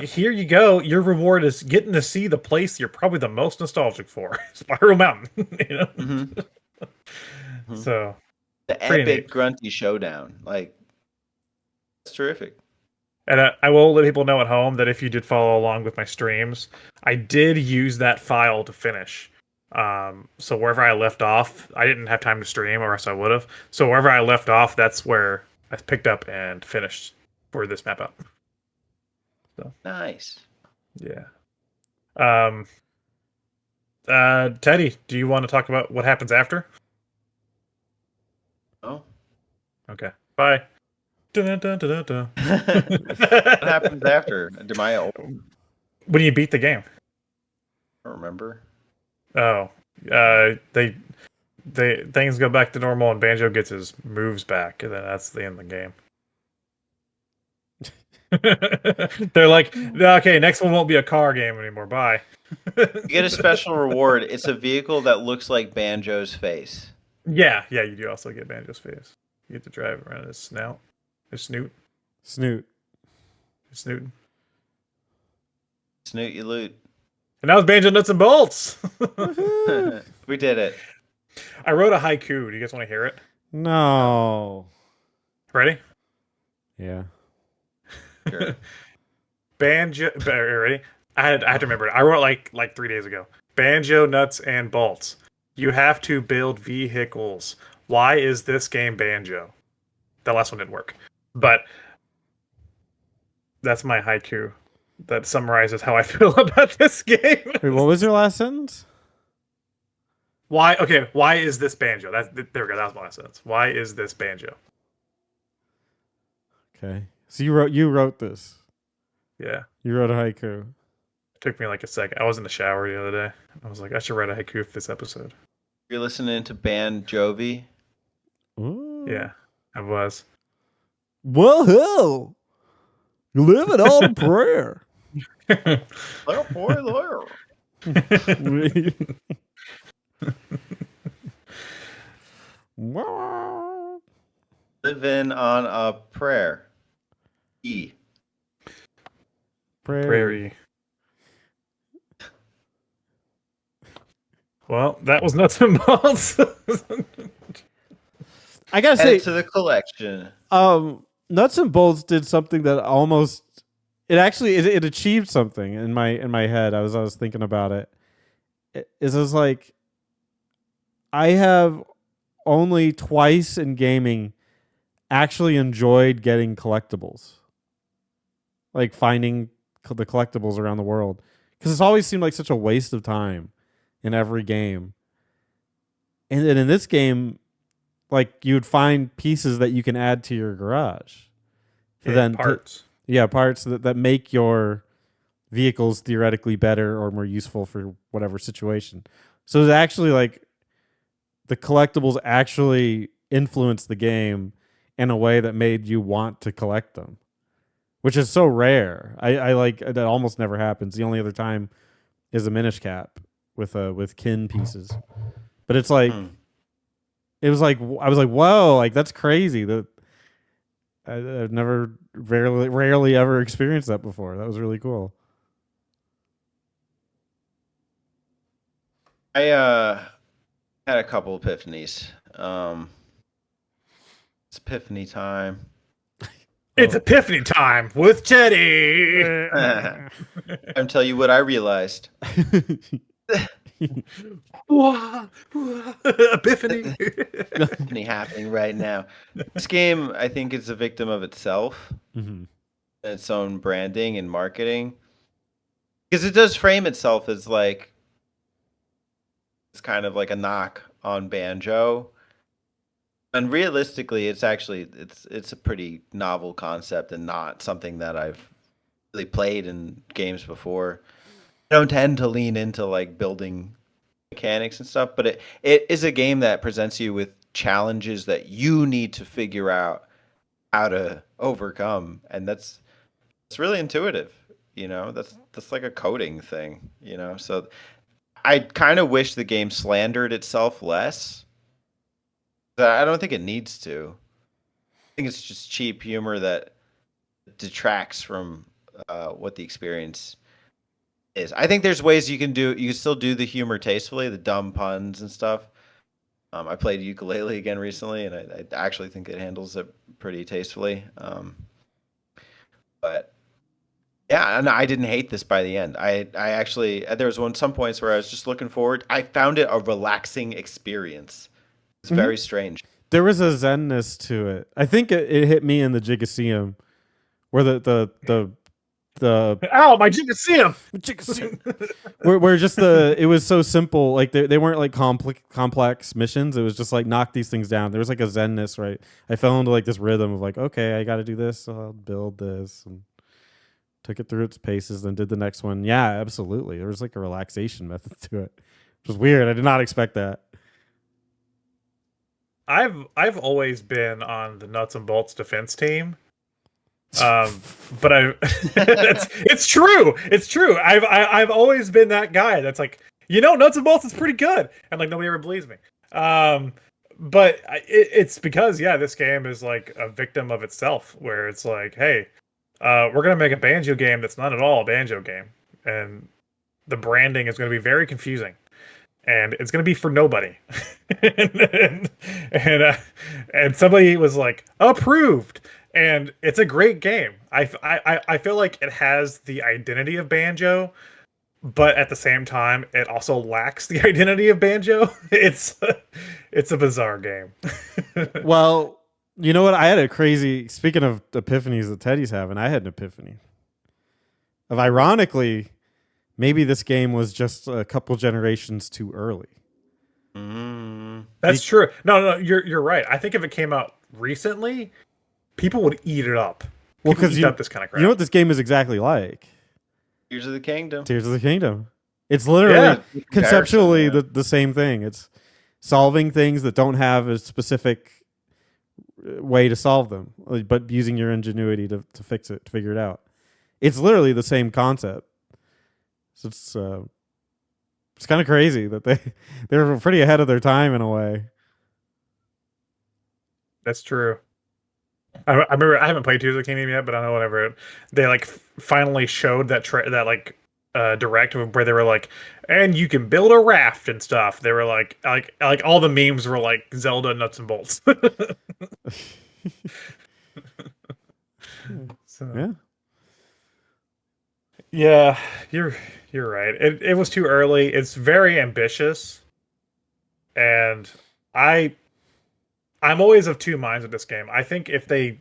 here you go. Your reward is getting to see the place you're probably the most nostalgic for, Spiral Mountain. Mm-hmm. So. The epic Grunty showdown, like it's terrific. And I will let people know at home that if you did follow along with my streams, I did use that file to finish. So wherever I left off, I didn't have time to stream, or else I would have. So wherever I left off, that's where I picked up and finished for this map up. So nice. Yeah. Teddy, do you want to talk about what happens after? Oh. Okay. Bye. Dun, dun, dun, dun. What happens after? When you beat the game? I don't remember. Oh. They things go back to normal and Banjo gets his moves back, and then that's the end of the game. They're like, okay, next one won't be a car game anymore. Bye. You get a special reward. It's a vehicle that looks like Banjo's face. Yeah, you do also get Banjo's face. You get to drive around his snout. His snoot. Snoot, you loot. And that was Banjo Nuts and Bolts. We did it. I wrote a haiku. Do you guys want to hear it? No. Ready? Yeah. Sure. Ready? I had to remember it. I wrote it like 3 days ago. Banjo Nuts and Bolts. You have to build vehicles. Why is this game Banjo? The last one didn't work. But that's my haiku that summarizes how I feel about this game. Wait, what was your last sentence? Why is this Banjo? There we go. That was my last sentence. Why is this Banjo? Okay. So you wrote this. Yeah. You wrote a haiku. It took me like a second. I was in the shower the other day. I was like, I should write a haiku for this episode. You're listening to Banjovi? Ooh. Yeah, I was. Whoa! You live it on prayer. Little boy, little. Living on a prayer. Prairie. Well, that was nuts and bolts. I gotta say, to the collection. Nuts and Bolts did something that almost it achieved something in my head. I was thinking about it. It was like I have only twice in gaming actually enjoyed getting collectibles, like finding the collectibles around the world, because it's always seemed like such a waste of time in every game. And then in this game, like you would find pieces that you can add to your garage. Parts. Parts that make your vehicles theoretically better or more useful for whatever situation. So it's actually like the collectibles actually influenced the game in a way that made you want to collect them, which is so rare. I like that almost never happens. The only other time is a Minish Cap with kin pieces. But it's like it was like I was like, whoa, like that's crazy. That I've never rarely ever experienced that before. That was really cool. I had a couple epiphanies. It's epiphany time. It's epiphany time with Teddy. I'm tell you what I realized. Epiphany. Epiphany happening right now. This game, I think, is a victim of itself, its own branding and marketing, because it does frame itself as like it's kind of like a knock on Banjo. And realistically, it's actually it's a pretty novel concept and not something that I've really played in games before. I don't tend to lean into like building mechanics and stuff, but it is a game that presents you with challenges that you need to figure out how to overcome, and it's really intuitive. You know, that's like a coding thing. You know, so I kind of wish the game slandered itself less. I don't think it needs to. I think it's just cheap humor that detracts from what the experience is. I think there's ways you can still do the humor tastefully, the dumb puns and stuff. I played ukulele again recently, and I actually think it handles it pretty tastefully. But yeah, and I didn't hate this by the end. I actually there was some points where I was just looking forward. I found it a relaxing experience. It's very strange. There was a zenness to it. I think it hit me in the Jigaseum, where the Ow, my Jigaseum! where just it was so simple. Like they weren't like complex missions. It was just like knock these things down. There was like a zenness, right? I fell into like this rhythm of like, okay, I got to do this, so I'll build this, and took it through its paces, then did the next one. Yeah, absolutely. There was like a relaxation method to it, which was weird. I did not expect that. I've always been on the nuts and bolts defense team, but it's true. It's true. I've always been that guy that's like, nuts and bolts is pretty good, and like nobody ever believes me. But it's because this game is like a victim of itself, where it's like, hey, we're gonna make a Banjo game that's not at all a Banjo game, and the branding is gonna be very confusing. And it's gonna be for nobody, and somebody was like approved, and it's a great game. I feel like it has the identity of Banjo, but at the same time, it also lacks the identity of Banjo. It's a bizarre game. Well, you know what? I had a crazy. Speaking of epiphanies that Teddy's having, I had an epiphany. Of ironically. Maybe this game was just a couple generations too early. That's true. No, you're right. I think if it came out recently, people would eat it up. Well, because eat up this kind of crap. You know what this game is exactly like? Tears of the Kingdom. Tears of the Kingdom. It's literally conceptually the same thing. It's solving things that don't have a specific way to solve them, but using your ingenuity to fix it, to figure it out. It's literally the same concept. So it's kind of crazy that they were pretty ahead of their time in a way. That's true. I remember I haven't played Tears of the Kingdom yet, but I know whenever they like finally showed that direct where they were like, and you can build a raft and stuff. They were like all the memes were like Zelda nuts and bolts. Yeah. Yeah, you're right. It was too early. It's very ambitious, and I I'm always of two minds with this game. I think if they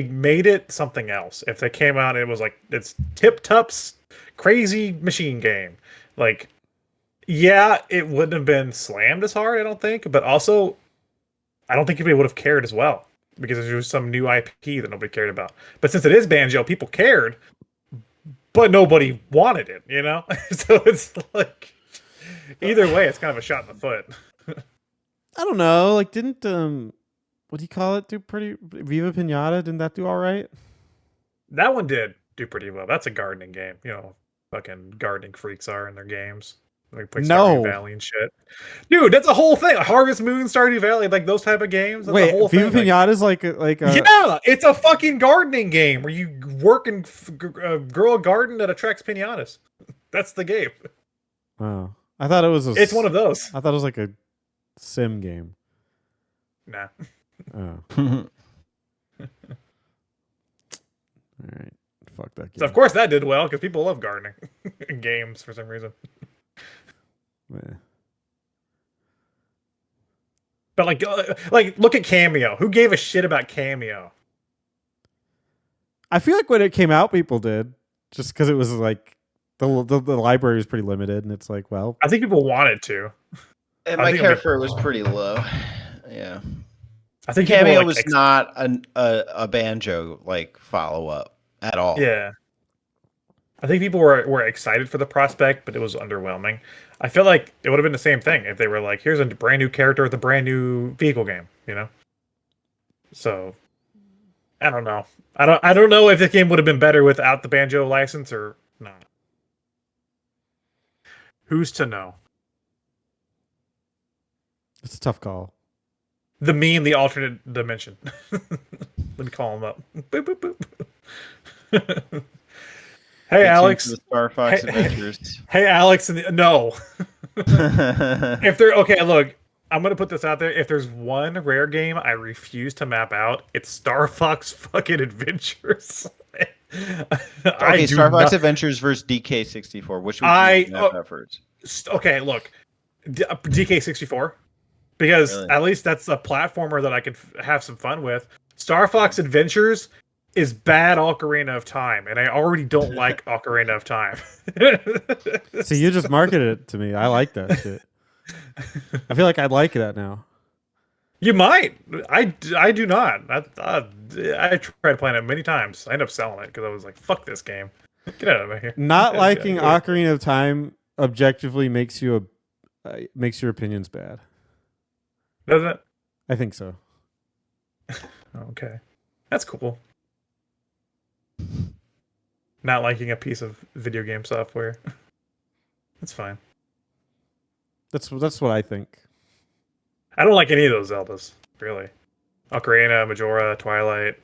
made it something else, if they came out and it was like it's Tip Tup's crazy machine game, like yeah, it wouldn't have been slammed as hard, I don't think, but also I don't think anybody would have cared as well because there was some new IP that nobody cared about. But since it is Banjo, people cared, but nobody wanted it, you know? So it's like either way, it's kind of a shot in the foot. I don't know. Like, didn't what do you call it? Do pretty Viva Pinata? Didn't that do all right? That one did do pretty well. That's a gardening game, you know. Fucking gardening freaks are in their games. Like play Stardew Valley and shit. Dude, that's a whole thing. Harvest Moon, Stardew Valley, like those type of games. That's Wait, a whole Viva thing. Pinata is like a yeah, it's a fucking gardening game where you work and grow a garden that attracts pinatas. That's the game. Oh, I thought it was. It's one of those. I thought it was like a sim game. Nah. Oh. All right. Fuck that game. So of course that did well because people love gardening in games for some reason. Yeah. But like look at Cameo. Who gave a shit about Cameo? I feel like when it came out, people did, just because it was like the library was pretty limited, and it's like, well, I think people wanted to. And my character was pretty low. Yeah. I think Cameo was not a Banjo like follow up at all. Yeah. I think people were excited for the prospect, but it was underwhelming. I feel like it would have been the same thing if they were like, here's a brand new character with a brand new vehicle game, you know? So I don't know. I don't know if the game would have been better without the Banjo license or not. Who's to know? it's a tough call. The the alternate dimension. Let me call him up. Boop, boop, boop. Hey, Alex. The Star Fox Adventures. Hey, Alex. No. If they're okay, look, I'm gonna put this out there. If there's one rare game I refuse to map out, it's Star Fox fucking Adventures. Okay, Star Fox Adventures versus DK64. Which would you map out first? Okay, look, DK64. Because Really? at least that's a platformer that I could have some fun with. Star Fox Adventures is bad Ocarina of Time, and I already don't like Ocarina of Time. So you just marketed it to me. I like that shit. I feel like I'd like that now. You might. I do not. I tried playing it many times. I ended up selling it because I was like, fuck this game. Get out of here. Not liking Ocarina of Time objectively makes your opinions bad. Does it? I think so. Okay. That's cool. Not liking a piece of video game software. That's fine. That's what I think. I don't like any of those Zeldas, really. Ocarina, Majora, Twilight.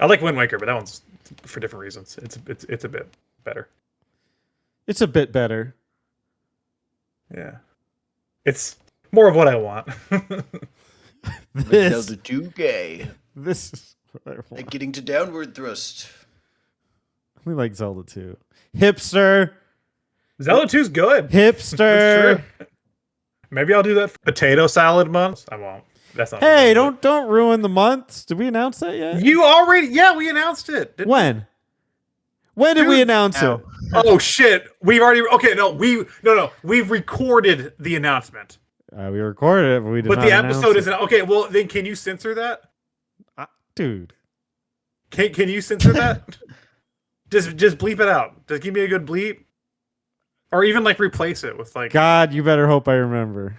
I like Wind Waker, but that one's for different reasons. It's a bit better. It's a bit better. Yeah. It's more of what I want. This Zelda 2 gay. this is what I Like want. getting to downward thrust. We like Zelda 2. Hipster. Zelda 2's good. Hipster. That's true. Maybe I'll do that for potato salad month. I won't. That's not. Hey, don't ruin the months. Did we announce that yet? You already? Yeah, we announced it. When? When did we announce Ow. it? Oh shit! We've already. Okay, no, we've recorded the announcement, We recorded it, but we did but not the announce episode it. isn't. Okay, well then, can you censor that? Dude. Can you censor that? just bleep it out. Just give me a good bleep, or even like replace it with like. God, you better hope I remember.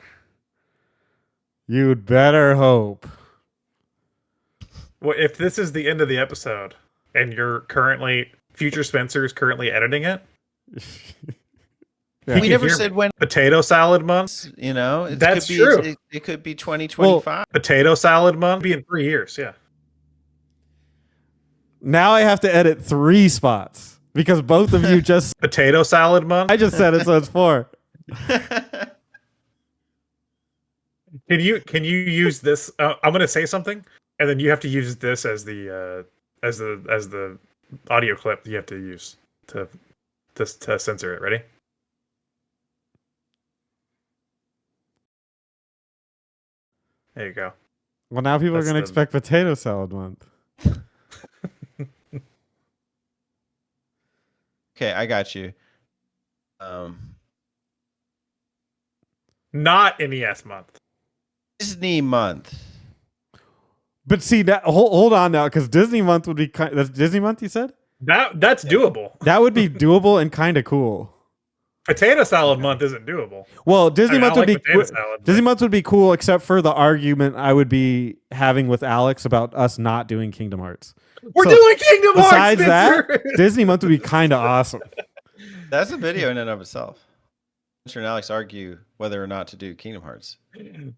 You'd better hope. Well, if this is the end of the episode, and you're currently Future Spencer is currently editing it. Yeah. We never said when. Potato salad month. You know, it That's could be, true. It could be 2025. Potato salad month be in 3 years. Yeah. Now I have to edit 3 spots because both of you just. Potato salad month. I just said it, so it's 4. Can you use this? I'm going to say something, and then you have to use this as the audio clip you have to use to to censor it. Ready? There you go. Well, now people are That's going to the- expect potato salad month. Okay, I got you. Not NES month. Disney month. But see, that hold on now, because Disney month would be that's Disney month. You said That's doable. that would be doable and kind of cool. Potato salad month isn't doable. Well, Disney I mean, month I would like be potato salad, Disney but- month would be cool, except for the argument I would be having with Alex about us not doing Kingdom Hearts. We're So, doing Kingdom Hearts. Besides that, Spencer! Disney month would be kind of awesome. That's a video in and of itself. Spencer and Alex argue whether or not to do Kingdom Hearts.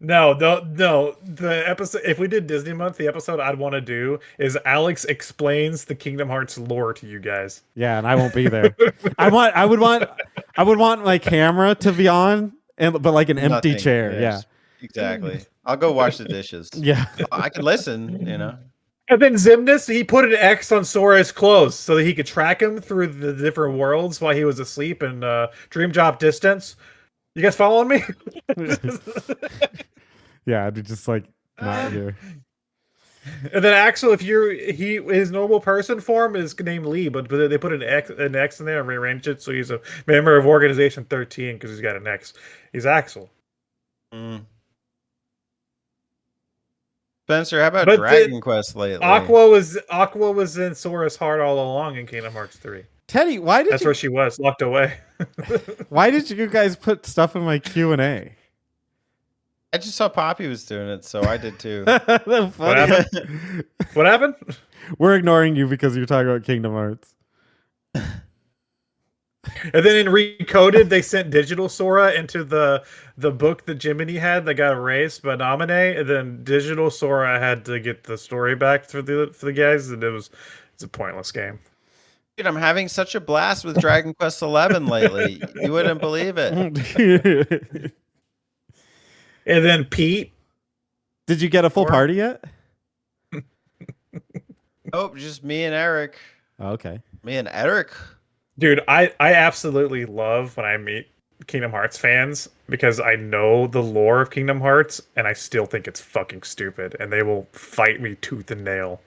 No. The episode, if we did Disney month, the episode I'd want to do is Alex explains the Kingdom Hearts lore to you guys. Yeah, and I won't be there. I would want my camera to be on, but like an empty Nothing. chair. Yeah. Yes, exactly. I'll go wash the dishes. Yeah. I can listen, you know. And then Zimnus, he put an X on Sora's clothes so that he could track him through the different worlds while he was asleep in Dream Job Distance. You guys following me? Yeah, I'd be just like not here. And then Axel, if his normal person form is named Lee, but they put an X in there and rearranged it so he's a member of Organization 13 because he's got an X. He's Axel. Mm. Spencer, how about But Dragon Quest lately? Aqua was in Sora's heart all along in Kingdom Hearts 3. Teddy, why did That's where she was, locked away. why did you guys put stuff in my Q&A? I just saw Poppy was doing it, so I did too. That's funny. What happened? What happened? We're ignoring you because you're talking about Kingdom Hearts. And then in Recoded, they sent digital Sora into the book that Jiminy had that got erased by Namine, and then digital Sora had to get the story back for the guys, and it's a pointless game. Dude, I'm having such a blast with Dragon Quest 11 lately. You wouldn't believe it. And then Pete. Did you get a full party yet? Oh, just me and Eric. Oh, okay. Me and Eric. Dude, I absolutely love when I meet Kingdom Hearts fans because I know the lore of Kingdom Hearts and I still think it's fucking stupid and they will fight me tooth and nail.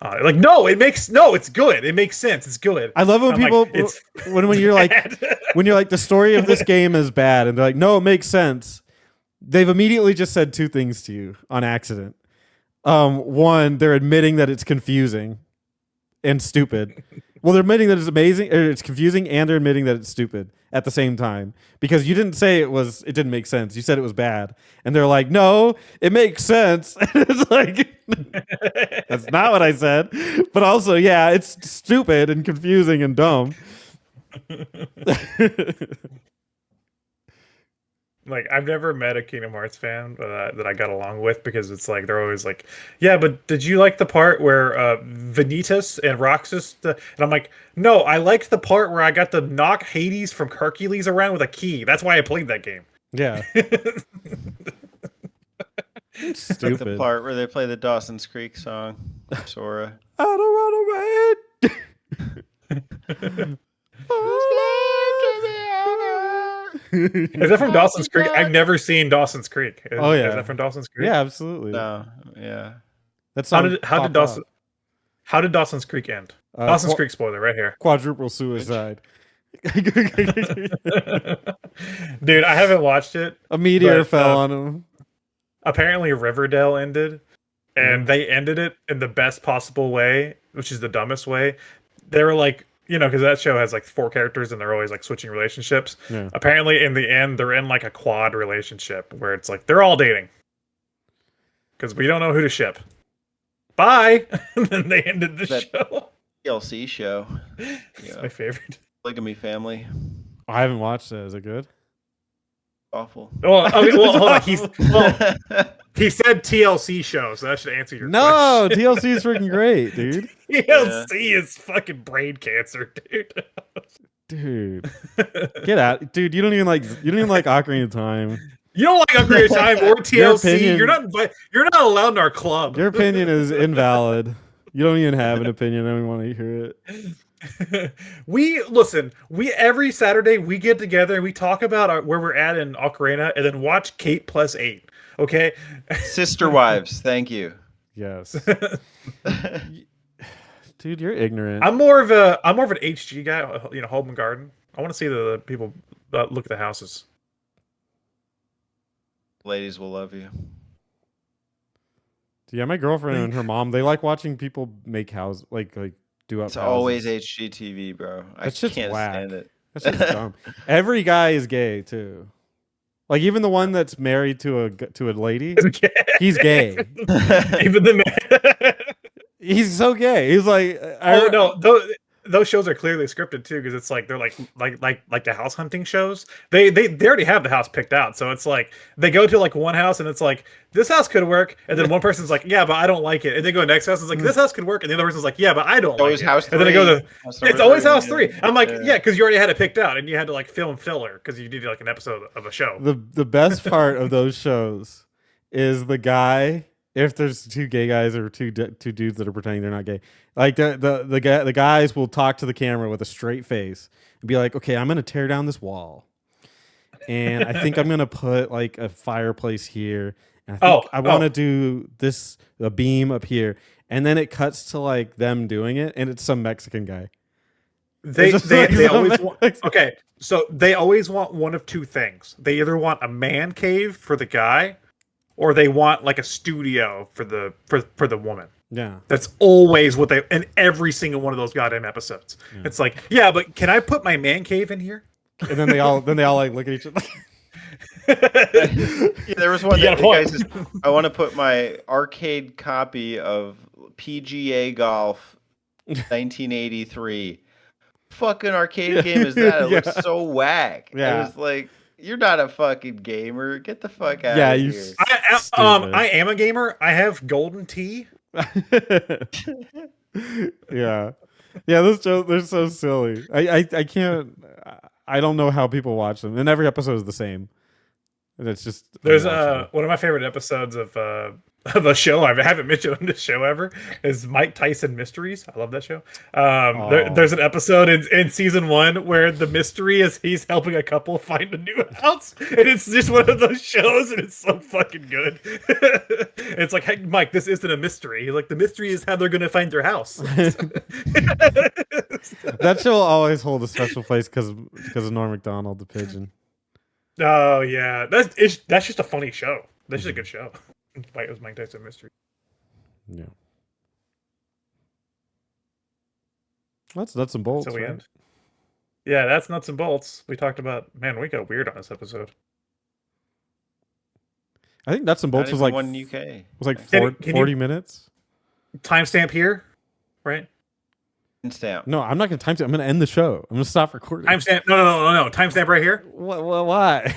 It's good. It makes sense. It's good. I love when I'm people like, it's when you're like when you're like the story of this game is bad and they're like, no, it makes sense. They've immediately just said two things to you on accident. One, they're admitting that it's confusing and stupid. Well, they're admitting that it's amazing, or it's confusing, and they're admitting that it's stupid at the same time. Because you didn't say it didn't make sense. You said it was bad. And they're like, no, it makes sense. And it's like, that's not what I said. But also, yeah, it's stupid and confusing and dumb. Like, I've never met a Kingdom Hearts fan that I got along with because it's like, they're always like, yeah, but did you like the part where Vanitas and Roxas, and I'm like, no, I liked the part where I got to knock Hades from Hercules around with a key. That's why I played that game. Yeah. Like Stupid. the part where they play the Dawson's Creek song. Sora. I don't run away. Is that from Dawson's Creek? I've never seen Dawson's Creek. Oh, yeah. Is that from Dawson's Creek? Yeah, absolutely. No, yeah. That's How did Dawson's Creek end? Dawson's Creek Creek spoiler right here. quadruple suicide. Dude, I haven't watched it. A meteor But, fell on him. Apparently Riverdale ended, and they ended it in the best possible way, which is the dumbest way. They were like, because that show has like 4 characters and they're always like switching relationships. Yeah. Apparently in the end, they're in like a quad relationship where it's like they're all dating because we don't know who to ship. Bye. And then they ended the show. TLC show. It's my favorite. Polygamy Family. I haven't watched it. Is it good? Awful. Well, hold on. He said TLC show, so that should answer your No, question. TLC is freaking great, dude. TLC is fucking brain cancer, dude. Dude, get out, dude. You don't even like Ocarina of Time. You don't like Ocarina of Time or TLC. opinion- You're not allowed in our club. Your opinion is invalid. You don't even have an opinion. I don't want to hear it. We listen. We every Saturday we get together and we talk about where we're at in Ocarina, and then watch Kate plus 8. Okay. Sister wives, thank you. Yes. Dude, you're ignorant. I'm more of an HG guy. Home and garden. I want to see the people look at the houses. Ladies will love you. Yeah, my girlfriend and her mom, they like watching people make houses, like do up It's houses. always HGTV, bro. I can't stand it. That's just dumb. Every guy is gay too. Like even the one that's married to a lady, he's gay. Even the man. He's so gay. He's like, no, those shows are clearly scripted too, because it's like they're like the house hunting shows. They already have the house picked out, so it's like they go to like one house and it's like this house could work, and then one person's like, yeah, but I don't like it, and they go to the next house and it's like this house could work, and the other person's like, yeah, but I don't like it. House and then they go to it's always house 3. Yeah. I'm like, yeah, because you already had it picked out, and you had to like film filler because you did like an episode of a show. The best part of those shows is the guy. If there's 2 gay guys or two dudes that are pretending they're not gay, like the guys will talk to the camera with a straight face and be like, "Okay, I'm gonna tear down this wall, and I think I'm gonna put like a fireplace here, and I think I want to do a beam up here," and then it cuts to like them doing it, and it's some Mexican guy. They always want, okay, so they always want one of 2 things. They either want a man cave for the guy, or they want like a studio for the woman. Yeah, that's always what they in every single one of those goddamn episodes. Yeah. It's like, yeah, but can I put my man cave in here? And then they all like look at each other. Yeah, there was one that the guy says, I want to put my arcade copy of PGA Golf 1983. Fucking arcade game is that? It looks so whack. Yeah. It was like, you're not a fucking gamer. Get the fuck out of here. I am a gamer. I have golden tea. Yeah. Those shows, they're so silly. I can't. I don't know how people watch them. And every episode is the same. And it's just there's one of my favorite episodes of a show I haven't mentioned on this show ever is Mike Tyson Mysteries. I love that show. There's an episode in season 1 where the mystery is he's helping a couple find a new house, and it's just one of those shows, and it's so fucking good. It's like, hey, Mike, this isn't a mystery. He's like, the mystery is how they're going to find their house. That show will always hold a special place because of Norm Macdonald, the pigeon. Oh yeah, that's just a funny show. That's just a good show. It was Mike Tyson Mystery. Yeah. That's nuts and bolts. So we right? end. Yeah, that's nuts and bolts. We talked about, man, we got weird on this episode. I think nuts and bolts was like one UK. Was like 40 minutes. Timestamp here, right? Timestamp. No, I'm not gonna timestamp. I'm gonna end the show. I'm gonna stop recording. Timestamp. No. Timestamp right here. Why?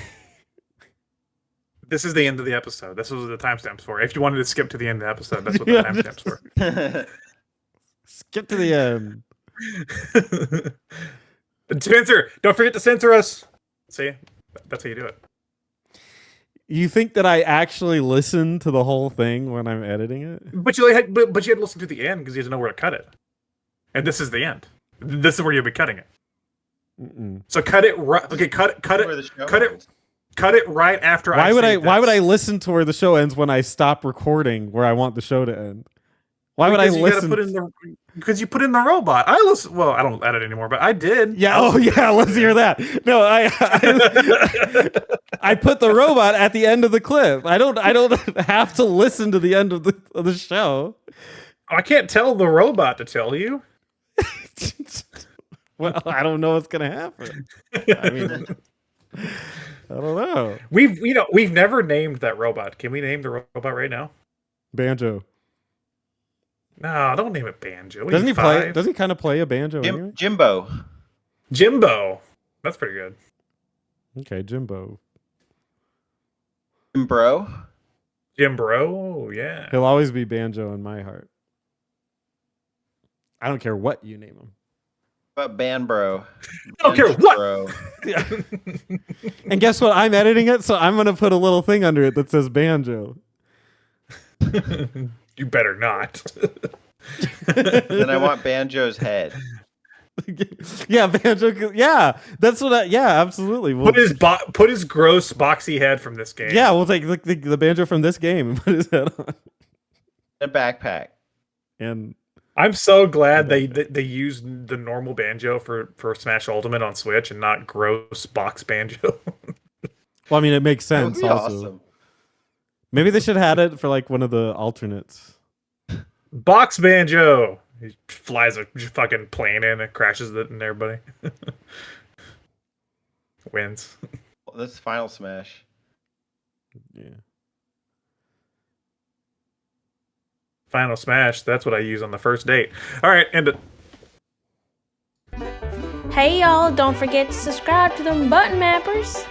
This is the end of the episode. This was the timestamps for. If you wanted to skip to the end of the episode, that's what the timestamps were. Skip to the end. Censor! Don't forget to censor us. See, that's how you do it. You think that I actually listen to the whole thing when I'm editing it? But you had to listen to the end because you had to know where to cut it. And this is the end. This is where you'll be cutting it. Mm-mm. So cut it right. Okay, cut it right after. Why would I listen to where the show ends when I stop recording where I want the show to end? Why would I listen? Because you put in the robot. I listen. Well, I don't edit anymore, but I did. Yeah. Oh, yeah. Let's hear that. No, I put the robot at the end of the clip. I don't have to listen to the end of the show. I can't tell the robot to tell you. Well, I don't know what's gonna happen. I mean, I don't know. We've never named that robot. Can we name the robot right now? Banjo. No, don't name it Banjo. Doesn't he play? Does he kind of play a banjo? Anyway? Jimbo. That's pretty good. Okay, Jimbo. Jimbro, yeah. He'll always be Banjo in my heart. I don't care what you name him. But Banbro. I don't care what. Yeah. And guess what? I'm editing it, so I'm gonna put a little thing under it that says Banjo. You better not. Then I want Banjo's head. Yeah, Banjo. Yeah, that's what. Yeah, absolutely. Put his gross boxy head from this game. Yeah, we'll take the banjo from this game and put his head on. A backpack. And I'm so glad they used the normal banjo for Smash Ultimate on Switch and not gross box banjo. well, I mean, it makes That would sense. be Also, awesome. maybe they should have had it for like one of the alternates. Box banjo. He flies a fucking plane in and crashes it and everybody wins. Well, that's Final Smash. Yeah. Final Smash. That's what I use on the first date. All right, end it. Hey y'all, don't forget to subscribe to them Button Mappers.